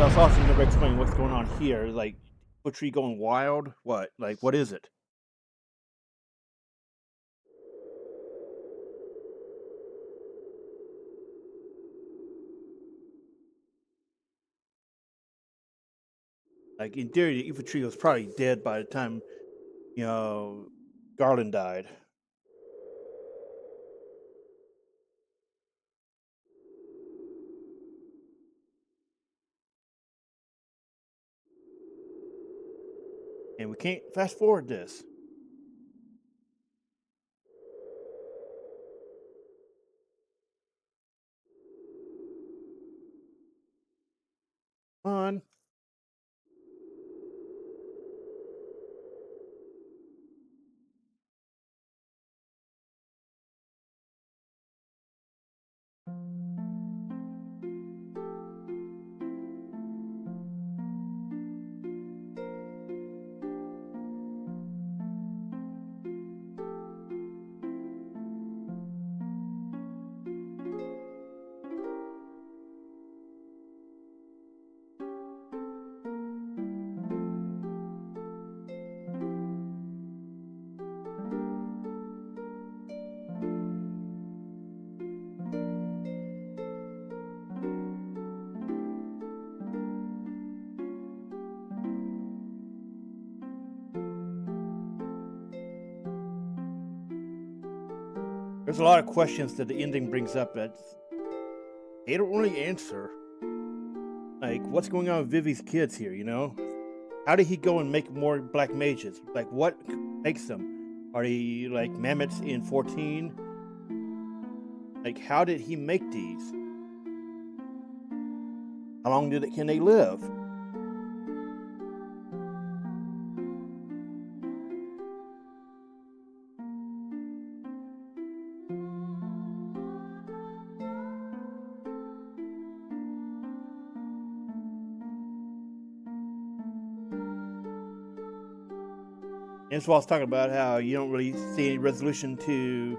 It's also never explained what's going on here. Like, Butchery going wild? What? Like, what is it? Like, in theory, the infantry was probably dead by the time, Garland died. And we can't fast forward this. Come on. There's a lot of questions that the ending brings up that they don't really answer. Like, what's going on with Vivi's kids here, you know? How did he go and make more black mages? Like, what makes them? Are they, like, mammoths in 14? Like, how did he make these? How long can they live? And so I was talking about how you don't really see any resolution to, you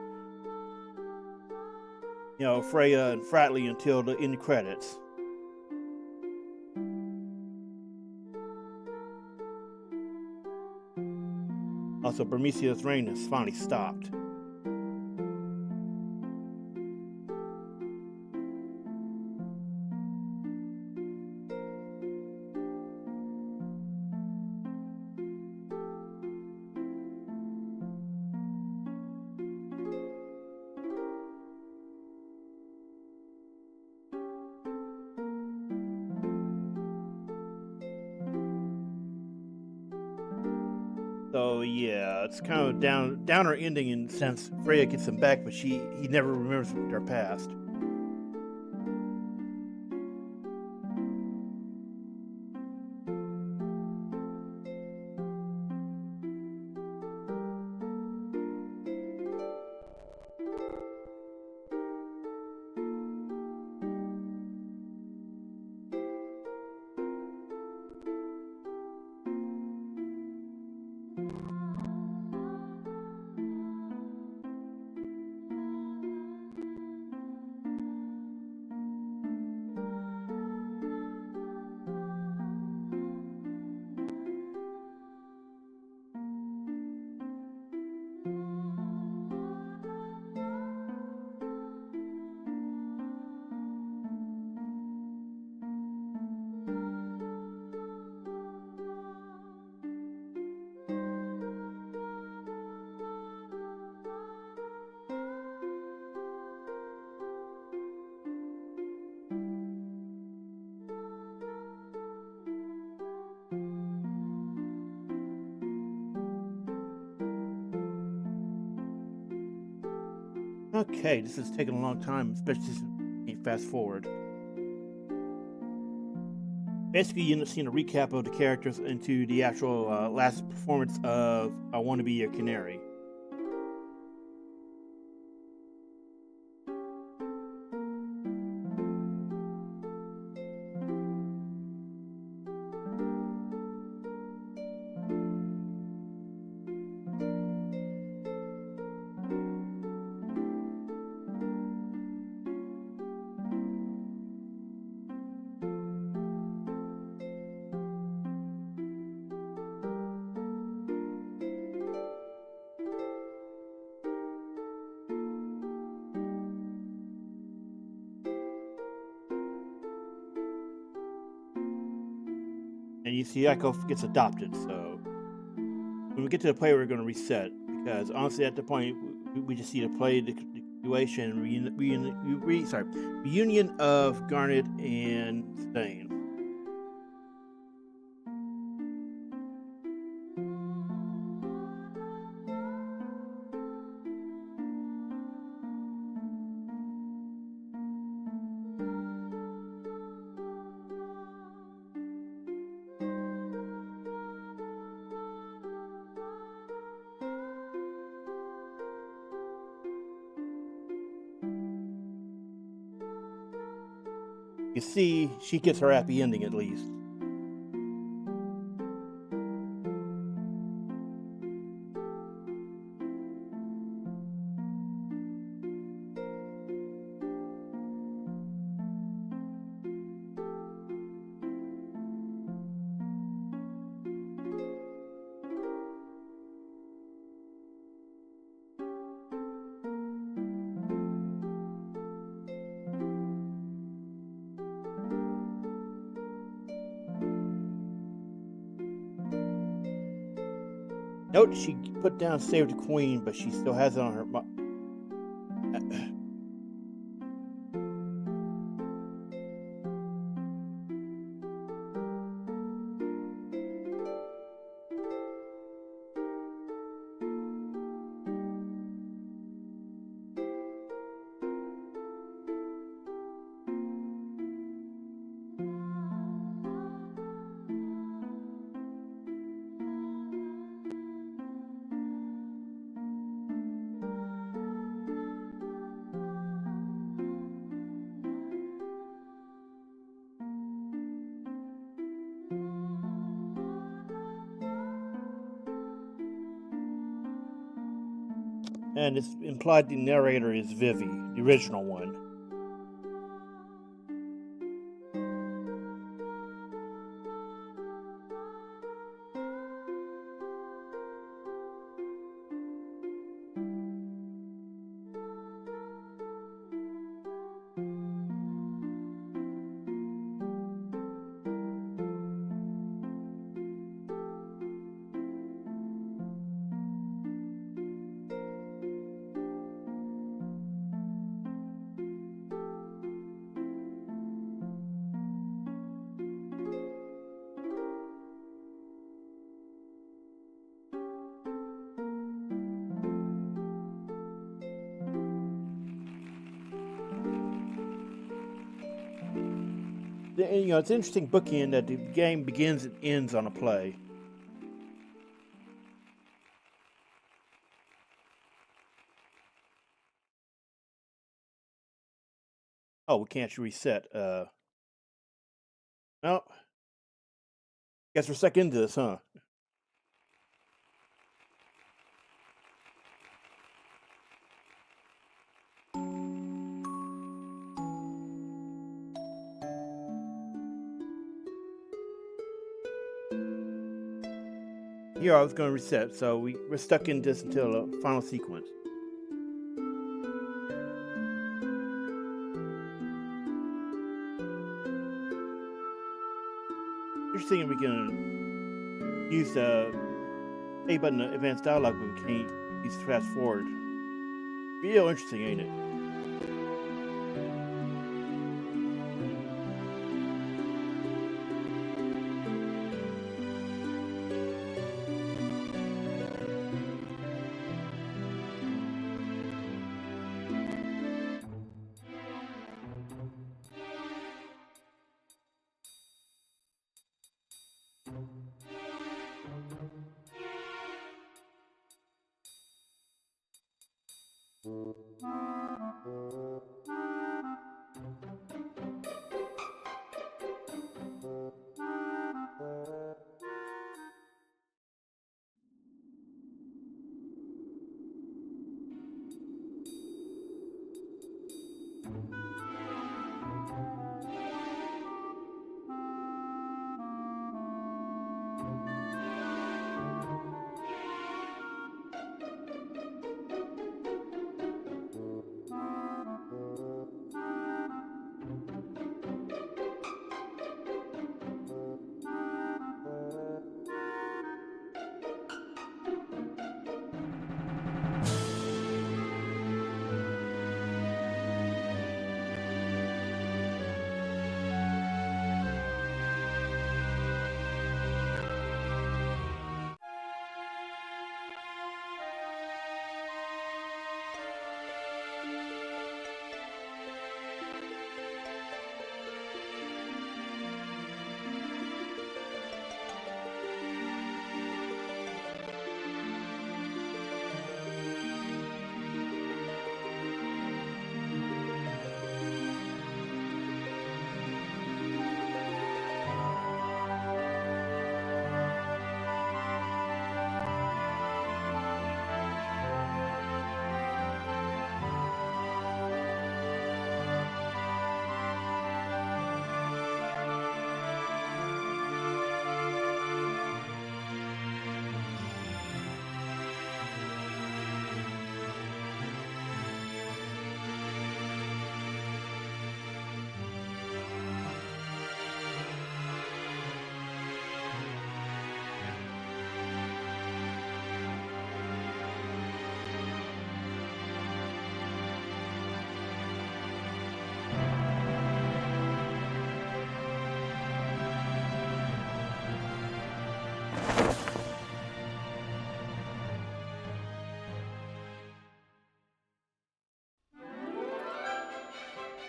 know, Freya and Fratley until the end credits. Also, Burmesia's reign has finally stopped. So yeah, it's kind of downer ending in the sense Freya gets him back, but he never remembers their past. Okay, this is taking a long time, especially since you can't fast forward. Basically, you end up seeing a recap of the characters into the actual last performance of I Want to Be Your Canary. And you see Echo gets adopted, so when we get to the play, we're going to reset, because honestly at the point we just see the play, the continuation, reunion of Garnet and Zidane. You see, she gets her happy ending at least. Note she put down Save the Queen, but she still has it on her. And it's implied the narrator is Vivi, the original one. You know, it's an interesting bookend that the game begins and ends on a play. Oh, we can't reset. Well, guess we're stuck into this, huh? Here I was going to reset, so we're stuck in this until the final sequence. Interesting if we can use the A button to advance dialogue, but we can't use fast forward. Real interesting, ain't it?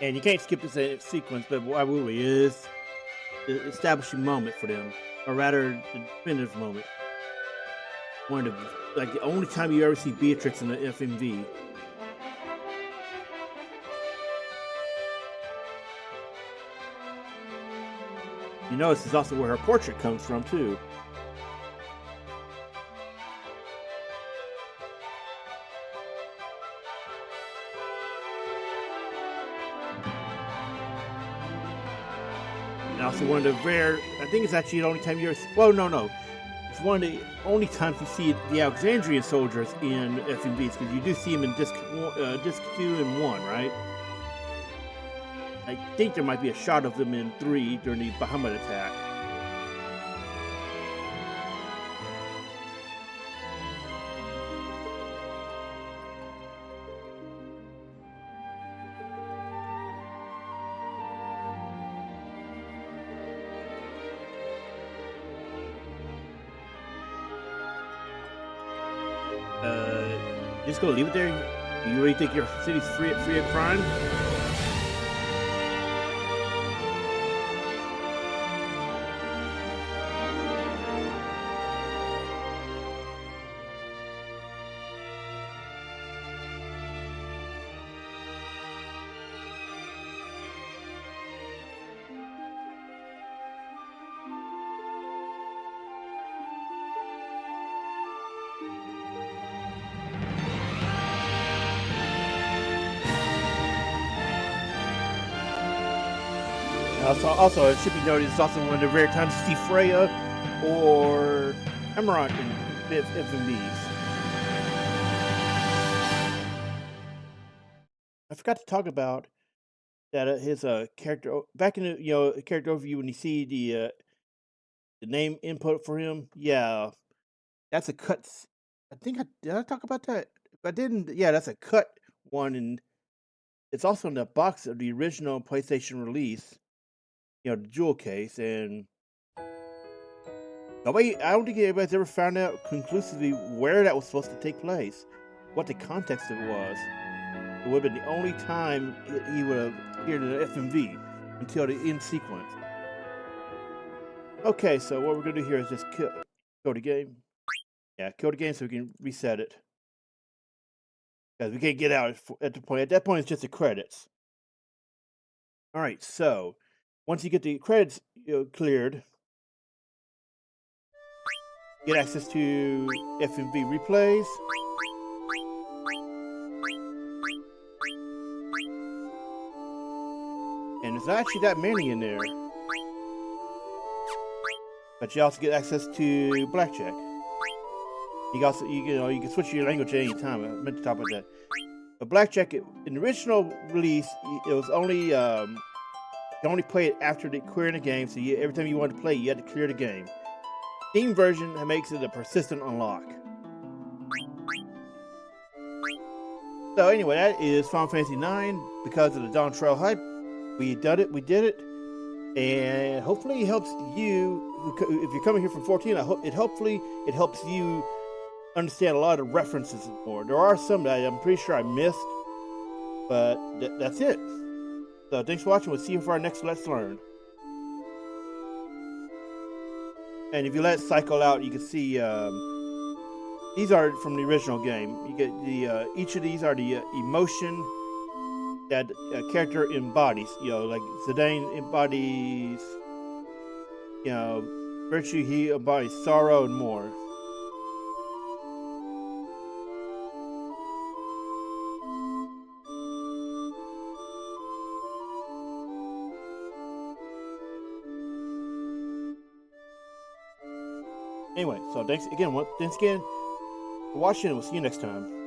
And you can't skip this sequence, but why would we? Is the establishing moment for them, or rather, the definitive moment. One of like the only time you ever see Beatrix in the FMV. You know, this is also where her portrait comes from too. And also one of the rare, I think it's actually the only time you ever, well, no. It's one of the only times you see the Alexandrian soldiers in FMVs, because you do see them in disc 2 and 1, right? I think there might be a shot of them in 3 during the Bahamut attack. Just gonna leave it there? Do you really think your city's free of crime? Also, it should be noted, it's also one of the rare times to see Freya or Emerald in FMVs. I forgot to talk about that his character back in the character overview when you see the name input for him. Yeah, that's a cut. I think did I talk about that? If I didn't, yeah, that's a cut one, and it's also in the box of the original PlayStation release. The jewel case, and nobody, I don't think anybody's ever found out conclusively where that was supposed to take place, what the context of it was. It would have been the only time he would have appeared in an FMV until the end sequence. Okay, so what we're going to do here is just kill the game. Yeah, kill the game so we can reset it. Because we can't get out at the point. At that point, it's just the credits. All right, so once you get the credits cleared, get access to FMV replays. And there's not actually that many in there. But you also get access to Blackjack. You can switch your language at any time. I meant to talk about that. But Blackjack, in the original release, it was only you only play it after clearing the game. So every time you wanted to play, you had to clear the game. Steam version makes it a persistent unlock. So anyway, that is Final Fantasy IX. Because of the Dawntrail hype, we did it, and hopefully it helps you. If you're coming here from 14, hopefully it helps you understand a lot of references more. There are some that I'm pretty sure I missed, but that's it. So thanks for watching. We'll see you for our next Let's Learn. And if you let Cycle out, you can see these are from the original game. You get the each of these are the emotion that a character embodies. Like Zidane embodies, virtue. He embodies sorrow and more. Anyway, so thanks again for watching, and we'll see you next time.